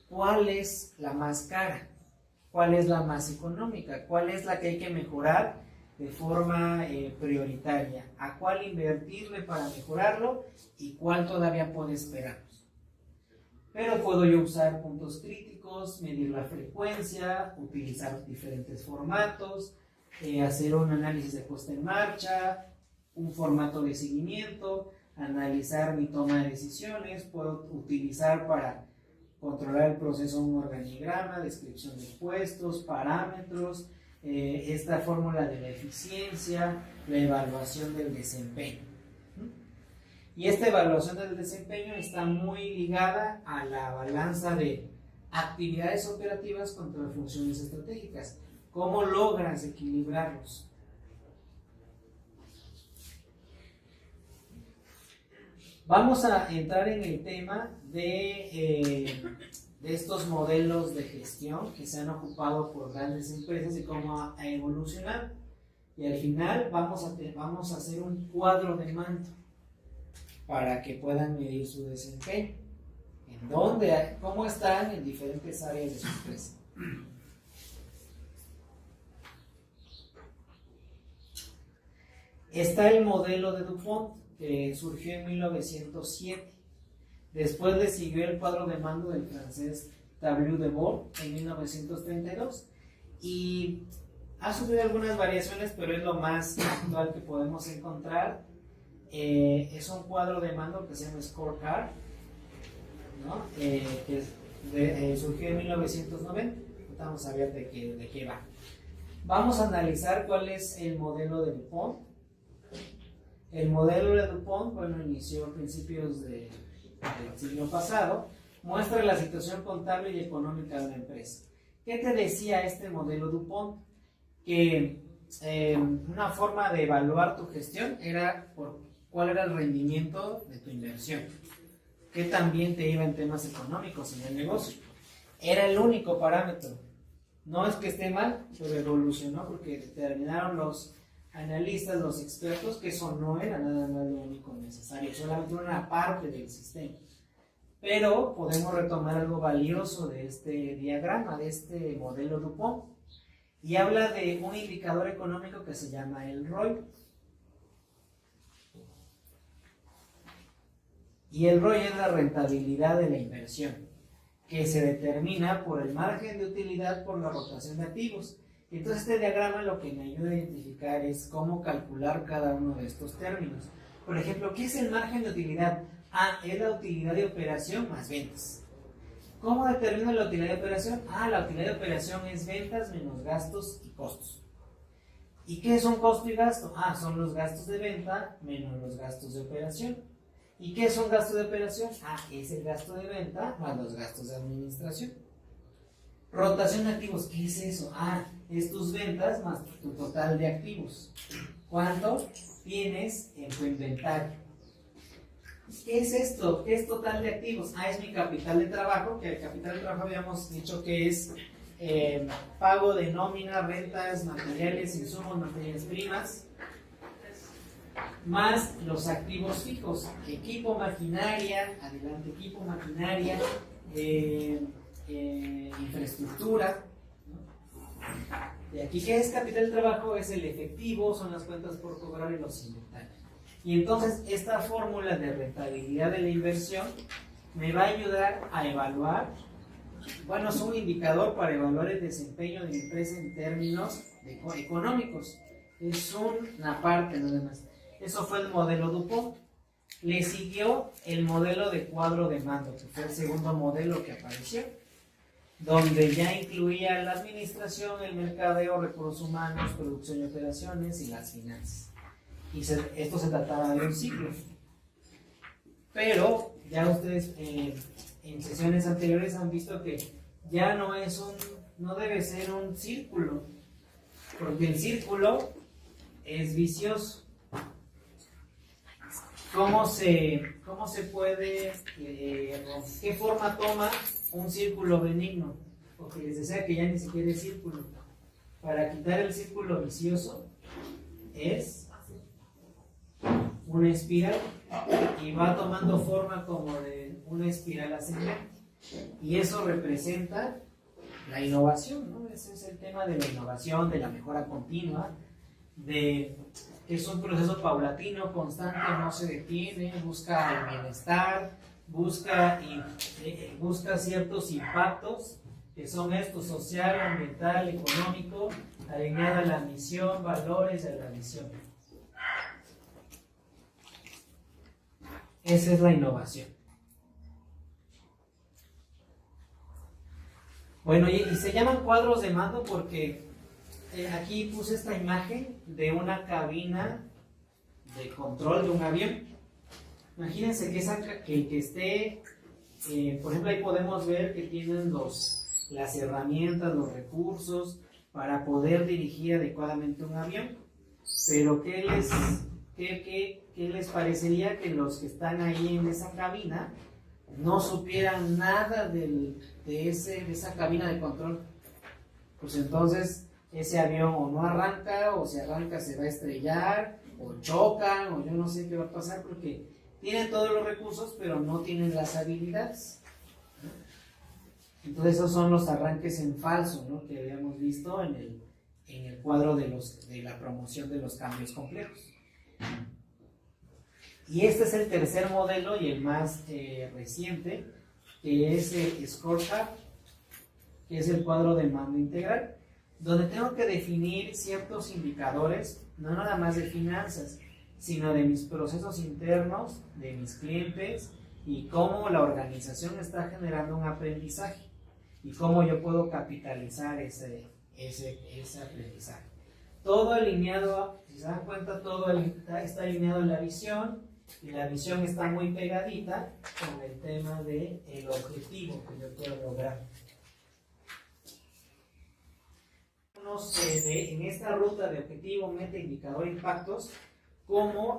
cuál es la más cara, cuál es la más económica, cuál es la que hay que mejorar de forma prioritaria, a cuál invertirle para mejorarlo y cuál todavía puede esperar. Pero puedo yo usar puntos críticos, medir la frecuencia, utilizar diferentes formatos, hacer un análisis de puesta en marcha, un formato de seguimiento, analizar mi toma de decisiones, puedo utilizar para controlar el proceso un organigrama, descripción de puestos, parámetros, esta fórmula de la eficiencia, la evaluación del desempeño. Y esta evaluación del desempeño está muy ligada a la balanza de actividades operativas contra funciones estratégicas. ¿Cómo logras equilibrarlos? Vamos a entrar en el tema de estos modelos de gestión que se han ocupado por grandes empresas y cómo ha evolucionado. Y al final vamos a hacer un cuadro de mando para que puedan medir su desempeño. En dónde, cómo están en diferentes áreas de su empresa. Está el modelo de DuPont, que surgió en 1907. Después le siguió el cuadro de mando del francés W. Debord en 1932. Y ha sufrido algunas variaciones, pero es lo más actual que podemos encontrar. Es un cuadro de mando que se llama Scorecard, ¿no? Que surgió en 1990. Vamos a ver de qué va. Vamos a analizar cuál es el modelo de DuPont. El modelo de DuPont, bueno, inició a principios del siglo pasado, muestra la situación contable y económica de una empresa. ¿Qué te decía este modelo DuPont? Que una forma de evaluar tu gestión era por cuál era el rendimiento de tu inversión, que también te iba en temas económicos en el negocio. Era el único parámetro. No es que esté mal, pero evolucionó porque determinaron los analistas, los expertos, que eso no era nada más lo único necesario, solamente una parte del sistema. Pero podemos retomar algo valioso de este diagrama, de este modelo DuPont, y habla de un indicador económico que se llama el ROI. Y el ROI es la rentabilidad de la inversión, que se determina por el margen de utilidad por la rotación de activos. Entonces este diagrama lo que me ayuda a identificar es cómo calcular cada uno de estos términos. Por ejemplo, ¿qué es el margen de utilidad? Es la utilidad de operación más ventas. ¿Cómo determino la utilidad de operación? La utilidad de operación es ventas menos gastos y costos. ¿Y qué son costo y gasto? Son los gastos de venta menos los gastos de operación. ¿Y qué son gastos de operación? Es el gasto de venta más los gastos de administración. Rotación de activos, ¿qué es eso? Es tus ventas más tu total de activos. ¿Cuánto tienes en tu inventario? ¿Qué es esto? ¿Qué es total de activos? Es mi capital de trabajo, que el capital de trabajo habíamos dicho que es pago de nómina, rentas, materiales, insumos, materias primas, más los activos fijos, equipo, maquinaria, infraestructura, ¿no? Y aquí, ¿qué es capital de trabajo? Es el efectivo, son las cuentas por cobrar y los inventarios. Y entonces esta fórmula de rentabilidad de la inversión me va a ayudar a evaluar, bueno, es un indicador para evaluar el desempeño de la empresa en términos económicos. Es una parte nada más. Eso fue el modelo DuPont. Le siguió el modelo de cuadro de mando, que fue el segundo modelo que apareció, donde ya incluía la administración, el mercadeo, recursos humanos, producción y operaciones y las finanzas. Y esto se trataba de un ciclo. Pero ya ustedes en sesiones anteriores han visto que ya no debe ser un círculo, porque el círculo es vicioso. ¿Cómo se puede, qué forma toma un círculo benigno? Porque les decía que ya ni siquiera es círculo. Para quitar el círculo vicioso es una espiral y va tomando forma como de una espiral ascendente. Y eso representa la innovación, ¿no? Ese es el tema de la innovación, de la mejora continua, que es un proceso paulatino, constante, no se detiene, busca el bienestar, busca ciertos impactos que son estos: social, ambiental, económico, alineado a la misión, valores y a la visión. Esa es la innovación. Bueno, y se llaman cuadros de mando porque aquí puse esta imagen de una cabina de control de un avión. Imagínense que esté, por ejemplo, ahí podemos ver que tienen las herramientas, los recursos para poder dirigir adecuadamente un avión. Pero ¿qué les parecería que los que están ahí en esa cabina no supieran nada de esa cabina de control? Pues entonces ese avión o no arranca, o si arranca se va a estrellar, o chocan, o yo no sé qué va a pasar, porque tienen todos los recursos, pero no tienen las habilidades. Entonces esos son los arranques en falso, ¿no?, que habíamos visto en el cuadro de la promoción de los cambios complejos. Y este es el tercer modelo y el más reciente, que es el Scorecard, que es el cuadro de mando integral, donde tengo que definir ciertos indicadores, no nada más de finanzas, sino de mis procesos internos, de mis clientes, y cómo la organización está generando un aprendizaje y cómo yo puedo capitalizar ese aprendizaje. Todo alineado, si se dan cuenta, todo está alineado en la visión, y la visión está muy pegadita con el tema del objetivo que yo quiero lograr. En esta ruta de objetivo, meta, indicador, impactos,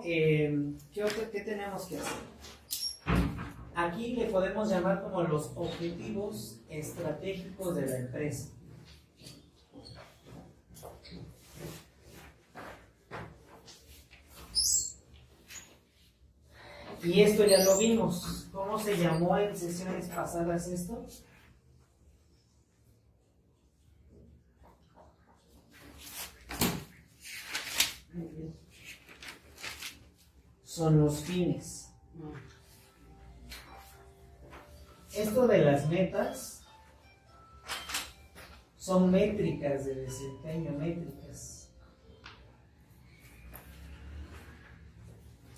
¿qué tenemos que hacer? Aquí le podemos llamar como los objetivos estratégicos de la empresa. Y esto ya lo vimos. ¿Cómo se llamó en sesiones pasadas esto? Son los fines. Esto de las metas son métricas de desempeño, métricas.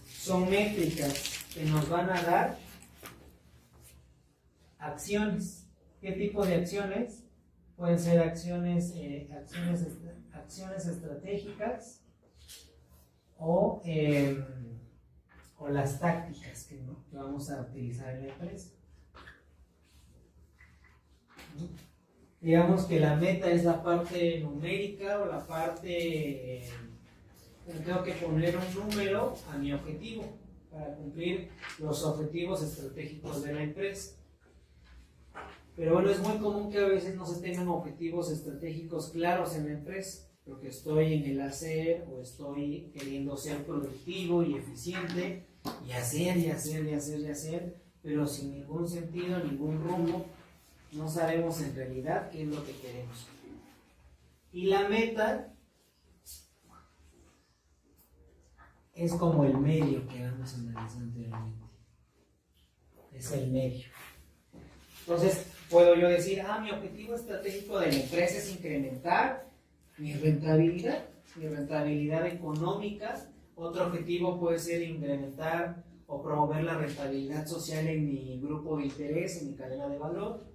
Son métricas que nos van a dar acciones. ¿Qué tipo de acciones? Pueden ser acciones estratégicas o las tácticas que vamos a utilizar en la empresa. Digamos que la meta es la parte numérica o la parte tengo que poner un número a mi objetivo para cumplir los objetivos estratégicos de la empresa. Pero bueno, es muy común que a veces no se tengan objetivos estratégicos claros en la empresa, porque estoy en el hacer o estoy queriendo ser productivo y eficiente y hacer, pero sin ningún sentido, ningún rumbo. No sabemos en realidad qué es lo que queremos. Y la meta es como el medio que vamos a analizar anteriormente. Es el medio. Entonces, puedo yo decir, mi objetivo estratégico de la empresa es incrementar mi rentabilidad económica. Otro objetivo puede ser incrementar o promover la rentabilidad social en mi grupo de interés, en mi cadena de valor.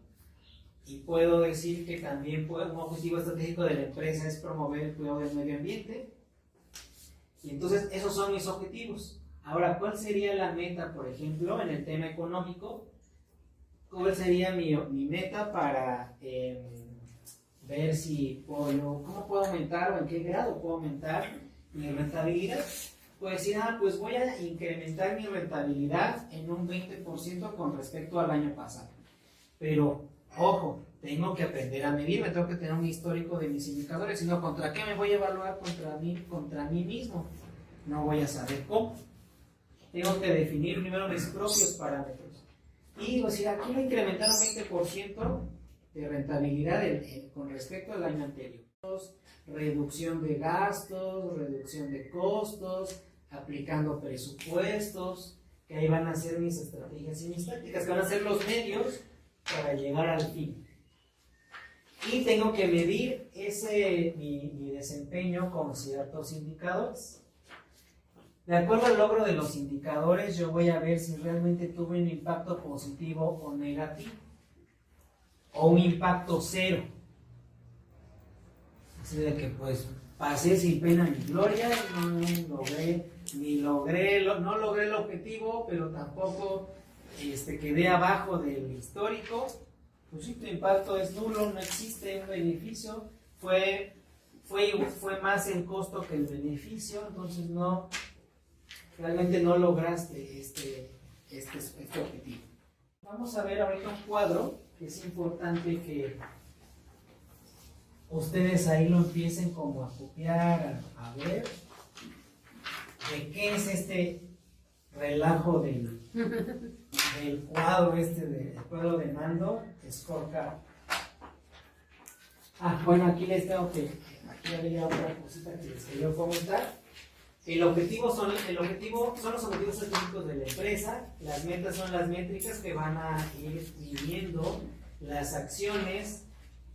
Y puedo decir que también un objetivo estratégico de la empresa es promover el cuidado del medio ambiente. Y entonces esos son mis objetivos. Ahora, ¿cuál sería la meta, por ejemplo, en el tema económico? ¿Cuál sería mi meta para ver si cómo puedo aumentar o en qué grado puedo aumentar mi rentabilidad? Puedo decir, pues voy a incrementar mi rentabilidad en un 20% con respecto al año pasado. Pero, ojo, tengo que aprender a medirme, tengo que tener un histórico de mis indicadores, sino ¿contra qué me voy a evaluar? Contra mí mismo. No voy a saber cómo. Tengo que definir primero mis propios parámetros. Y decir, aquí voy a incrementar un 20% de rentabilidad con respecto al año anterior. Reducción de gastos, reducción de costos, aplicando presupuestos, que ahí van a ser mis estrategias y mis tácticas, que van a ser los medios para llegar al fin. Y tengo que medir mi desempeño con ciertos indicadores. De acuerdo al logro de los indicadores, yo voy a ver si realmente tuve un impacto positivo o negativo, o un impacto cero. Así de que pues pasé sin pena ni gloria, no logré el objetivo, pero tampoco quedé abajo del histórico. Pues sí, tu impacto es nulo, no existe un beneficio, fue más el costo que el beneficio, entonces realmente no lograste este objetivo. Vamos a ver ahorita un cuadro que es importante que ustedes ahí lo empiecen como a copiar, a ver de qué es este relajo del cuadro del cuadro de mando Scorecard. Bueno, aquí les tengo aquí había otra cosita que les quería comentar. El objetivo son los objetivos estratégicos de la empresa, las metas son las métricas que van a ir midiendo las acciones,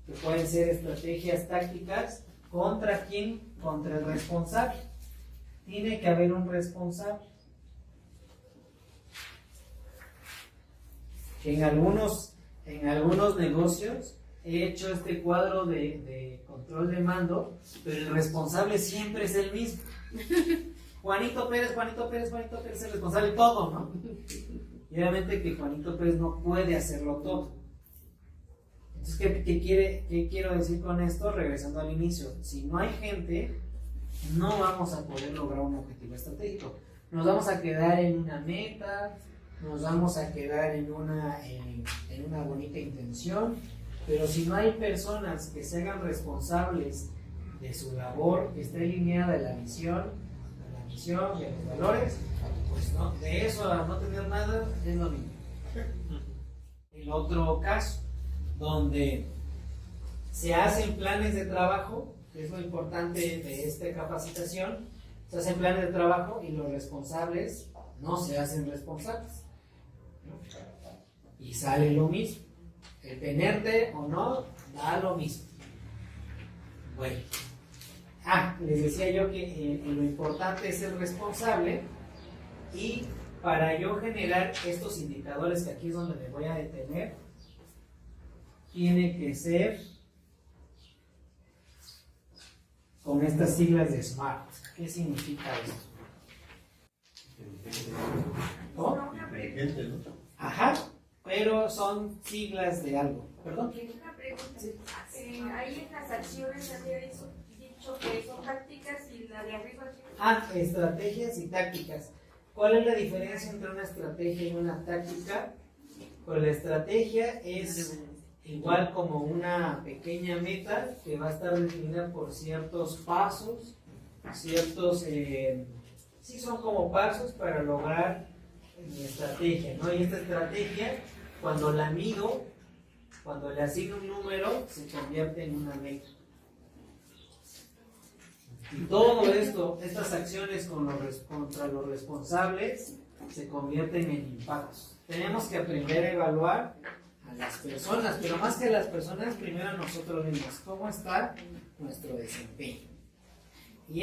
que pueden ser estrategias tácticas. ¿Contra quién? Contra el responsable. Tiene que haber un responsable. En algunos negocios he hecho este cuadro de control de mando, pero el responsable siempre es el mismo. Juanito Pérez es el responsable de todo, ¿no? Y obviamente que Juanito Pérez no puede hacerlo todo. Entonces, ¿qué quiero decir con esto? Regresando al inicio, si no hay gente, no vamos a poder lograr un objetivo estratégico. Nos vamos a quedar en una meta, nos vamos a quedar en una bonita intención, pero si no hay personas que se hagan responsables de su labor, que esté alineada a la misión y a los valores, pues no, de eso a no tener nada es lo mismo. El otro caso, donde se hacen planes de trabajo, que es lo importante de esta capacitación, se hacen planes de trabajo y los responsables no se hacen responsables, ¿no? Y sale lo mismo, el tenerte o no da lo mismo. Bueno, les decía yo que lo importante es ser responsable, y para yo generar estos indicadores, que aquí es donde me voy a detener, tiene que ser con estas siglas de SMART. ¿Qué significa esto? ¿Oh? Ajá, pero son siglas de algo. ¿Perdón? Una pregunta. Ahí en las acciones había dicho que son tácticas y la de arriba. Estrategias y tácticas. ¿Cuál es la diferencia entre una estrategia y una táctica? Pues la estrategia es igual como una pequeña meta que va a estar definida por ciertos pasos, sí son como pasos para lograr mi estrategia, ¿no? Y esta estrategia, cuando la mido, cuando le asigno un número, se convierte en una meta. Y todo esto, estas acciones contra los responsables, se convierten en impactos. Tenemos que aprender a evaluar a las personas, pero más que a las personas, primero a nosotros mismos, cómo está nuestro desempeño. Y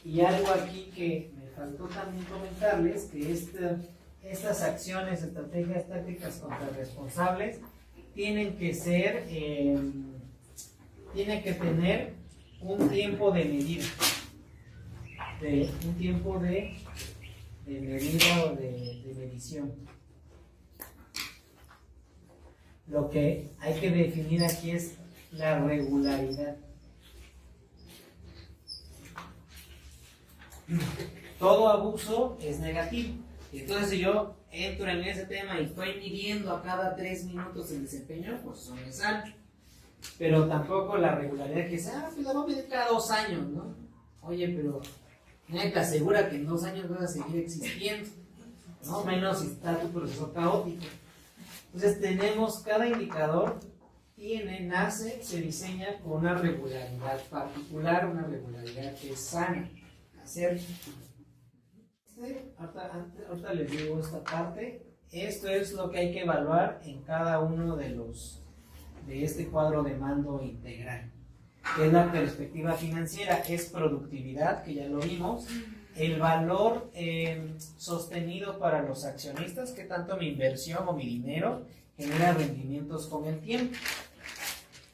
y algo aquí que me faltó también comentarles, que estas acciones, estrategias tácticas contra responsables, tienen que tener un tiempo de medida, un tiempo de medida o de medición. Lo que hay que definir aquí es la regularidad. Todo abuso es negativo. Entonces, si yo entro en ese tema y estoy midiendo a cada 3 minutos el desempeño, pues eso me sale. Pero tampoco la regularidad, que sea, pues la voy a medir cada 2 años, ¿no? Oye, pero nadie te asegura que en 2 años vas a seguir existiendo, ¿no? Menos si está tu proceso caótico. Entonces cada indicador se diseña con una regularidad particular, una regularidad que es sana. Ahorita les digo esta parte. Esto es lo que hay que evaluar en cada uno de este cuadro de mando integral, que es la perspectiva financiera, es productividad, que ya lo vimos, el valor sostenido para los accionistas, que tanto mi inversión o mi dinero genera rendimientos con el tiempo.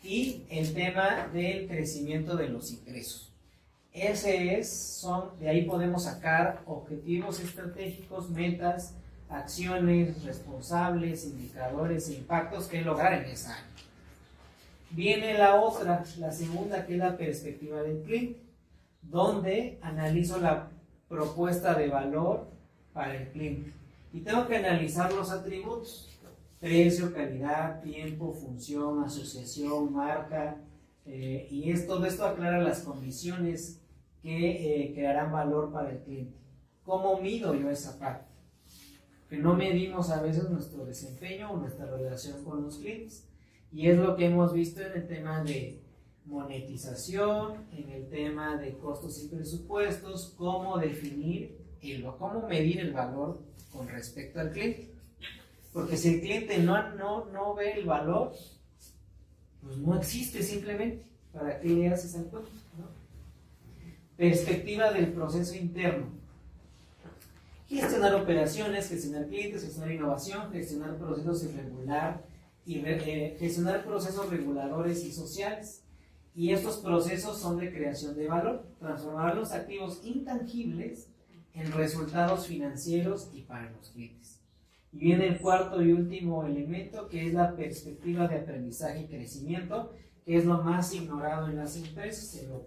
y el tema del crecimiento de los ingresos. De ahí podemos sacar objetivos estratégicos, metas, acciones, responsables, indicadores e impactos que lograr en esa área. Viene la segunda, que es la perspectiva del cliente, donde analizo la propuesta de valor para el cliente. Y tengo que analizar los atributos: precio, calidad, tiempo, función, asociación, marca, y todo esto aclara las condiciones que crearán valor para el cliente. ¿Cómo mido yo esa parte? Que no medimos a veces nuestro desempeño o nuestra relación con los clientes. Y es lo que hemos visto en el tema de monetización, en el tema de costos y presupuestos, cómo cómo medir el valor con respecto al cliente. Porque si el cliente no ve el valor, pues no existe simplemente. ¿Para qué le haces al cuento? ¿No? Perspectiva del proceso interno. Gestionar operaciones, gestionar clientes, gestionar innovación, gestionar procesos gestionar procesos reguladores y sociales. Y estos procesos son de creación de valor, transformar los activos intangibles en resultados financieros y para los clientes. Y viene el cuarto y último elemento, que es la perspectiva de aprendizaje y crecimiento, que es lo más ignorado en las empresas. Se lo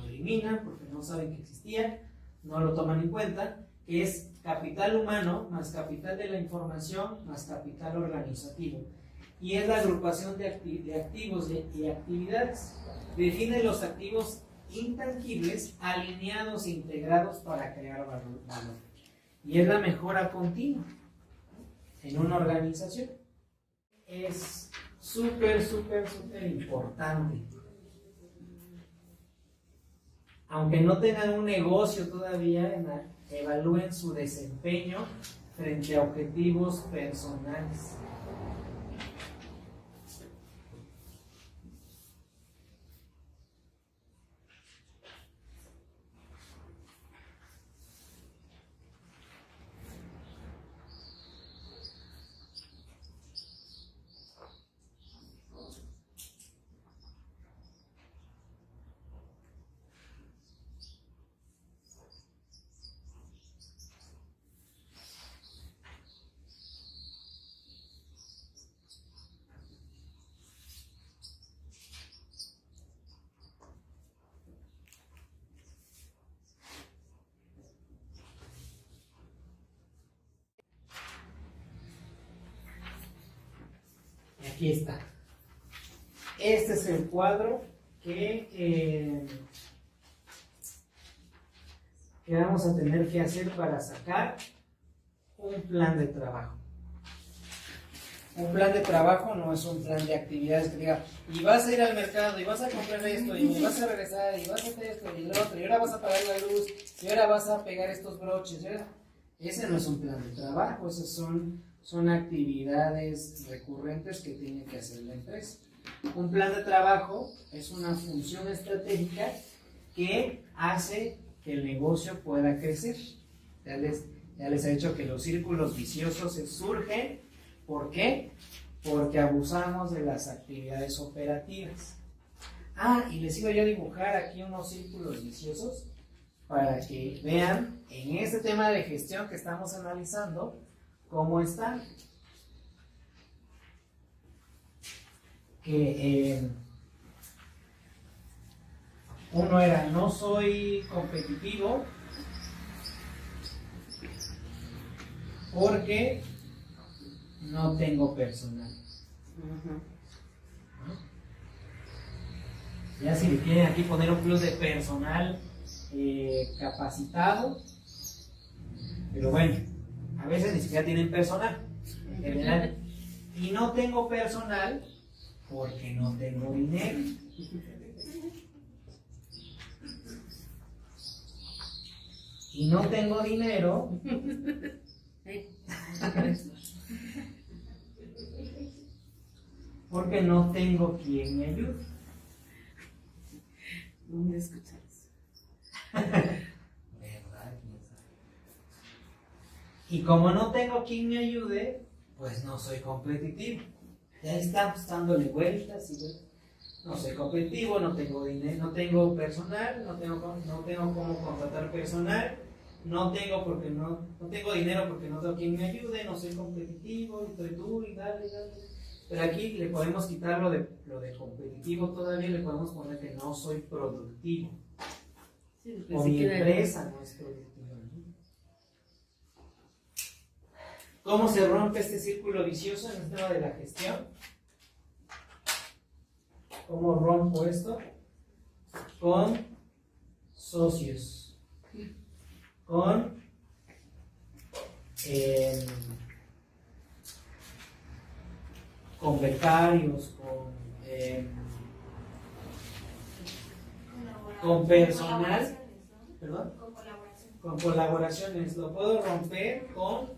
eliminan porque no saben que existía, no lo toman en cuenta, que es capital humano más capital de la información más capital organizativo. Y es la agrupación de activos y actividades. Define los activos intangibles alineados e integrados para crear valor. Y es la mejora continua en una organización. Es súper importante. Aunque no tengan un negocio todavía, evalúen su desempeño frente a objetivos personales. Aquí está. Este es el cuadro que vamos a tener que hacer para sacar un plan de trabajo. Un plan de trabajo no es un plan de actividades que diga, y vas a ir al mercado, y vas a comprar esto, y vas a regresar, y vas a hacer esto, y lo otro, y ahora vas a apagar la luz, y ahora vas a pegar estos broches. Ese no es un plan de trabajo, esas son actividades recurrentes que tiene que hacer la empresa. Un plan de trabajo es una función estratégica que hace que el negocio pueda crecer. Ya les he dicho que los círculos viciosos surgen. ¿Por qué? Porque abusamos de las actividades operativas. Y les iba yo a dibujar aquí unos círculos viciosos para que vean en este tema de gestión que estamos analizando cómo están. Que uno era, no soy competitivo porque no tengo personal. Ya si le quieren aquí poner un plus de personal capacitado, pero bueno, a veces ni siquiera tienen personal en general. Y no tengo personal porque no tengo dinero. Y no tengo dinero porque no tengo quien me ayude. ¿Dónde escuchas? ¿Verdad? Y como no tengo quien me ayude, pues no soy competitivo. Ya estamos dándole vueltas y vueltas. no soy competitivo, no tengo dinero, no tengo personal, no tengo cómo contratar personal, no tengo dinero porque no tengo quien me ayude, no soy competitivo, estoy duro y dale. Pero aquí le podemos quitar lo de competitivo todavía, le podemos poner que no soy productivo. Sí, O mi empresa no es productiva, ¿no? ¿Cómo se rompe este círculo vicioso en el tema de la gestión? ¿Cómo rompo esto? Con socios, con becarios, con personal, ¿perdón? Con colaboraciones. Lo puedo romper con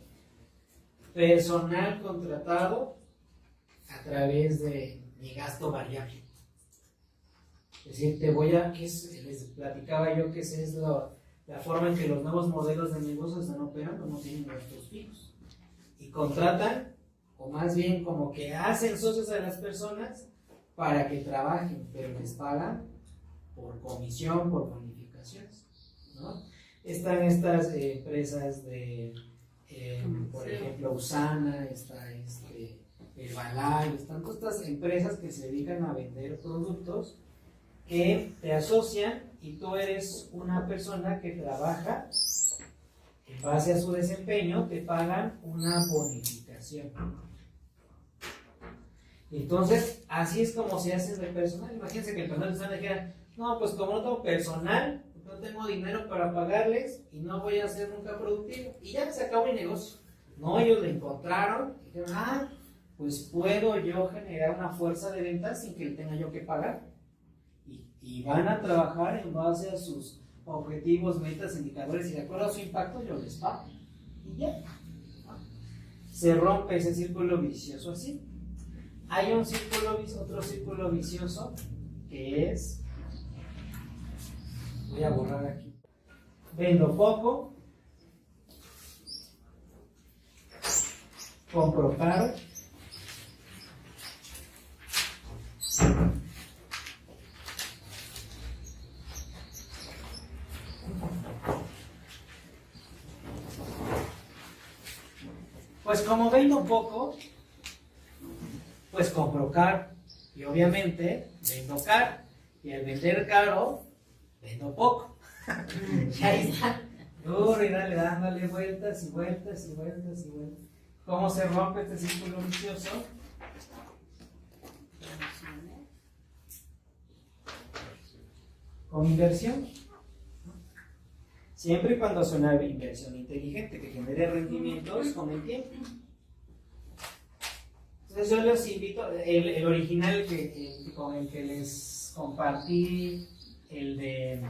personal contratado a través de mi gasto variable. Es decir, les platicaba yo que esa es la forma en que los nuevos modelos de negocio están operando, no tienen gastos fijos. Y contratan, o más bien como que hacen socios a las personas para que trabajen, pero les pagan por comisión, por bonificaciones, ¿no? Están estas empresas de, por ejemplo, Usana, está Herbalife, están todas estas empresas que se dedican a vender productos que te asocian y tú eres una persona que trabaja en base a su desempeño, te pagan una bonificación. Entonces, así es como se hace de personal. Imagínense que el personal de Usana dijera, no, pues como no tengo personal, no tengo dinero para pagarles y no voy a ser nunca productivo. Y ya se acabó mi negocio. No, ellos le encontraron y dijeron, pues puedo yo generar una fuerza de ventas sin que le tenga yo que pagar. Y van a trabajar en base a sus objetivos, metas, indicadores y de acuerdo a su impacto yo les pago. Y ya. Se rompe ese círculo vicioso así. Hay otro círculo vicioso que es, voy a borrar aquí, vendo poco, compro caro, pues como vendo poco, pues compro caro y obviamente vendo caro y al vender caro vendo poco. Y ahí está, duro y dándole vueltas y vueltas y vueltas y vueltas. ¿Cómo se rompe este círculo vicioso? Con inversión. Siempre y cuando sea una inversión inteligente que genere rendimientos con el tiempo. Entonces yo los invito, el original con el que les compartí, el de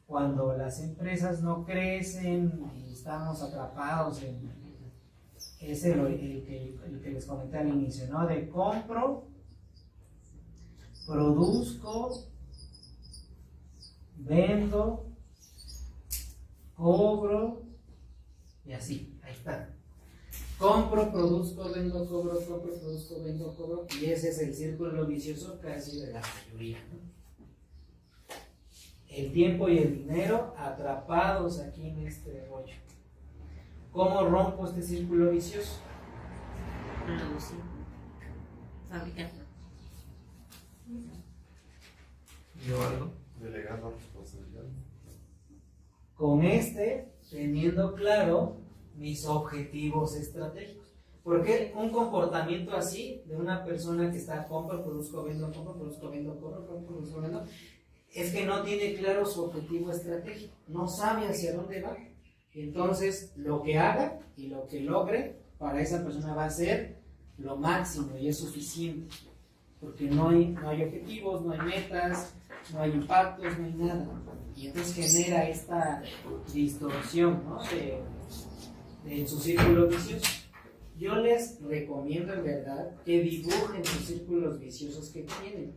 cuando las empresas no crecen y estamos atrapados es el que les comenté al inicio, ¿no? De compro, produzco, vendo, cobro y así, ahí está. Compro, produzco, vendo, cobro, compro, produzco, vendo, cobro y ese es el círculo vicioso casi de la mayoría, ¿no? El tiempo y el dinero atrapados aquí en este rollo. ¿Cómo rompo este círculo vicioso? Producir, fabricar. Yo algo. Delegando responsabilidad. Con teniendo claro mis objetivos estratégicos. Porque un comportamiento así de una persona que está compro, produzco, vendo, produzco, vendo, es que no tiene claro su objetivo estratégico, no sabe hacia dónde va. Entonces, lo que haga y lo que logre para esa persona va a ser lo máximo y es suficiente. Porque no hay objetivos, no hay metas, no hay impactos, no hay nada. Y entonces genera esta distorsión, ¿no? de su círculo vicioso. Yo les recomiendo en verdad que dibujen sus círculos viciosos que tienen.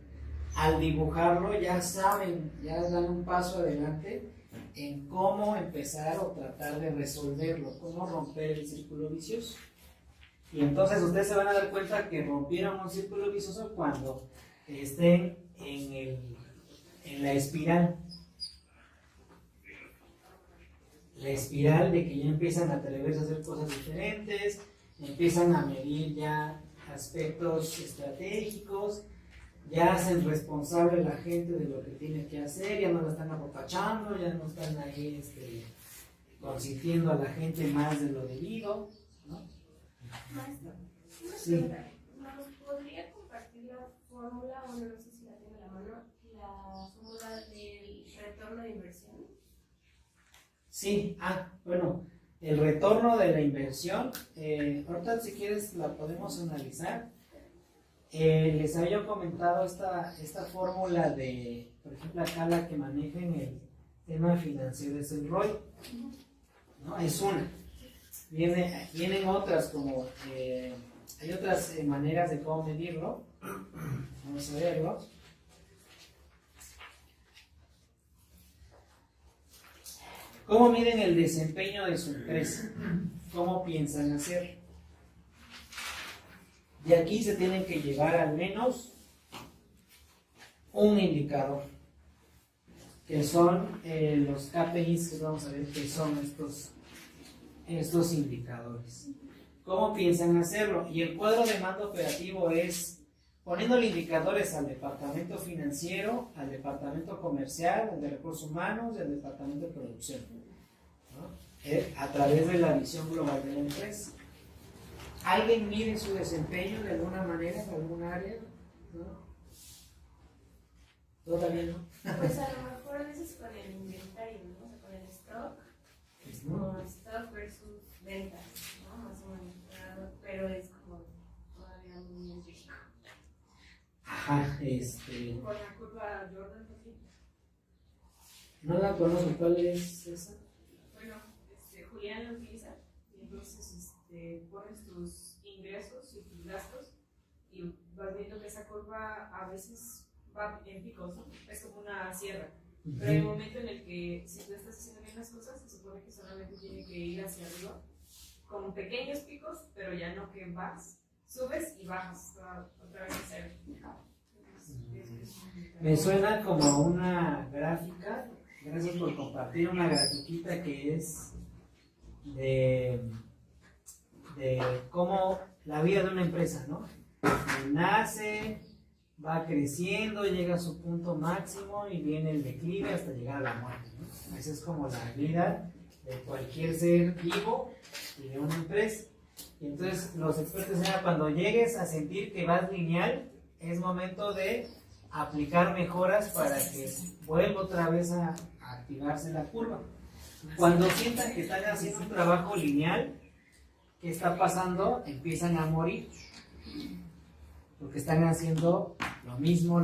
Al dibujarlo ya saben, ya dan un paso adelante en cómo empezar o tratar de resolverlo, cómo romper el círculo vicioso. Y entonces ustedes se van a dar cuenta que rompieron un círculo vicioso cuando estén en la espiral. La espiral de que ya empiezan a atreverse a hacer cosas diferentes, empiezan a medir ya aspectos estratégicos, ya hacen responsable a la gente de lo que tiene que hacer, ya no la están apapachando, ya no están ahí consintiendo a la gente más de lo debido, ¿no? Maestro, una Sí. pregunta. ¿Nos podría compartir la fórmula, o no sé si la tiene a la mano, la fórmula del retorno de inversión? Sí, bueno, el retorno de la inversión, ahorita si quieres la podemos analizar. Les había comentado esta fórmula de, por ejemplo, acá la que maneja en el tema financiero es el ROI, ¿no? Es una. Vienen otras como, hay otras maneras de cómo medirlo. Vamos a verlo. ¿Cómo miden el desempeño de su empresa? ¿Cómo piensan hacer? De aquí se tienen que llevar al menos un indicador, que son los KPIs, que vamos a ver qué son estos indicadores. ¿Cómo piensan hacerlo? Y el cuadro de mando operativo es poniéndole indicadores al departamento financiero, al departamento comercial, al de recursos humanos y al departamento de producción, ¿no? A través de la visión global de la empresa. ¿Alguien mide su desempeño de alguna manera en algún área? ¿No? ¿Todavía no? Pues a lo mejor a veces con el inventario, ¿no? O sea, con el stock, como stock versus ventas, ¿no? Más o menos, pero es como todavía muy empírico. Ajá, Con la curva Jordan, ¿sí? no la conozco, ¿cuál es esa? Bueno, Julián lo utiliza y entonces pones tus ingresos y tus gastos y vas viendo que esa curva a veces va en picos, ¿no? Es como una sierra. Pero hay un momento en el que si tú estás haciendo bien las cosas, se supone que solamente tiene que ir hacia arriba con pequeños picos, pero ya no que vas, subes y bajas otra vez a cero. Me suena como una gráfica, gracias por compartir una grafiquita que es de cómo la vida de una empresa, ¿no? Nace, va creciendo, llega a su punto máximo y viene el declive hasta llegar a la muerte, ¿no? Esa es como la vida de cualquier ser vivo y de una empresa. Y entonces los expertos dicen, cuando llegues a sentir que vas lineal, es momento de aplicar mejoras para que vuelva otra vez a activarse la curva. Cuando sientan que están haciendo un trabajo lineal, ¿qué está pasando? Empiezan a morir. Porque están haciendo lo mismo.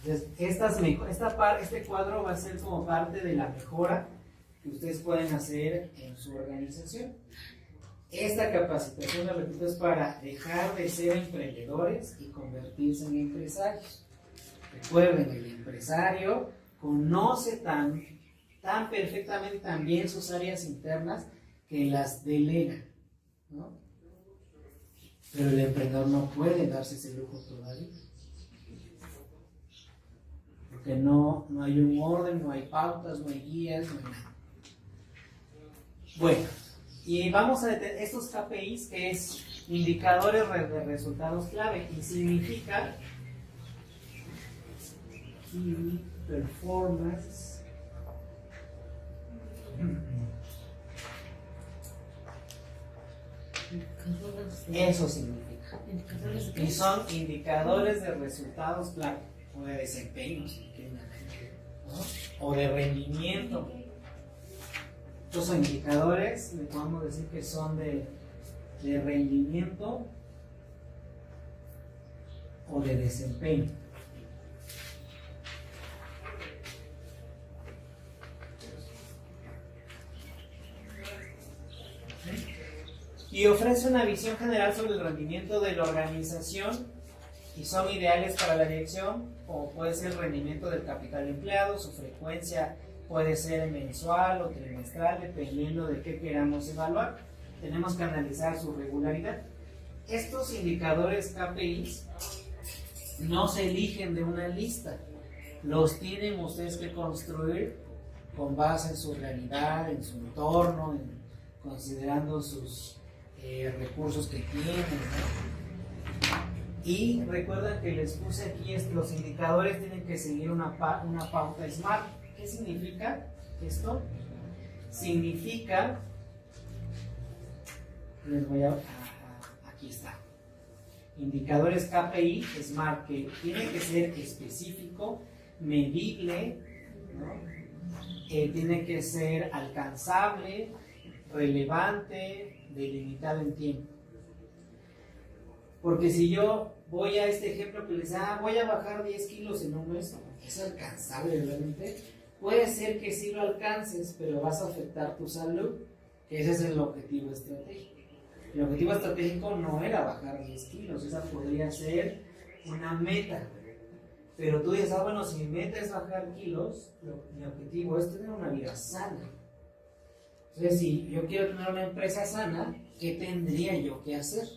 Entonces, este cuadro va a ser como parte de la mejora que ustedes pueden hacer en su organización. Esta capacitación, la repito, es para dejar de ser emprendedores y convertirse en empresarios. Recuerden, el empresario conoce tan perfectamente también sus áreas internas que las delega, ¿no? Pero el emprendedor no puede darse ese lujo todavía. Porque no hay un orden, no hay pautas, no hay guías, no hay nada. Bueno, y vamos a detener estos KPIs, que es indicadores de resultados clave, y significa Key Performance Eso significa. Y son indicadores de resultados clave, o de desempeño, si quieren, ¿no? O de rendimiento. Estos son indicadores, le podemos decir que son de rendimiento o de desempeño. Y ofrece una visión general sobre el rendimiento de la organización y son ideales para la dirección, como puede ser el rendimiento del capital empleado, su frecuencia puede ser mensual o trimestral, dependiendo de qué queramos evaluar. tenemos que analizar su regularidad. Estos indicadores KPIs no se eligen de una lista, los tienen ustedes que construir con base en su realidad, en su entorno, considerando sus recursos que tienen, ¿no? Y recuerden que les puse aquí los indicadores tienen que seguir una pauta SMART. ¿Qué significa esto? Significa, les voy aquí está, indicadores KPI SMART, que tiene que ser específico, medible, ¿no? Tiene que ser alcanzable, relevante, delimitado en tiempo. Porque si yo voy a este ejemplo que les da, voy a bajar 10 kilos en un mes, ¿es alcanzable realmente? Puede ser que sí lo alcances, pero vas a afectar tu salud, que ese es el objetivo estratégico. El objetivo estratégico no era bajar 10 kilos, esa podría ser una meta. Pero tú dices, bueno, si mi meta es bajar kilos, mi objetivo es tener una vida sana. Entonces, si yo quiero tener una empresa sana, ¿qué tendría yo que hacer?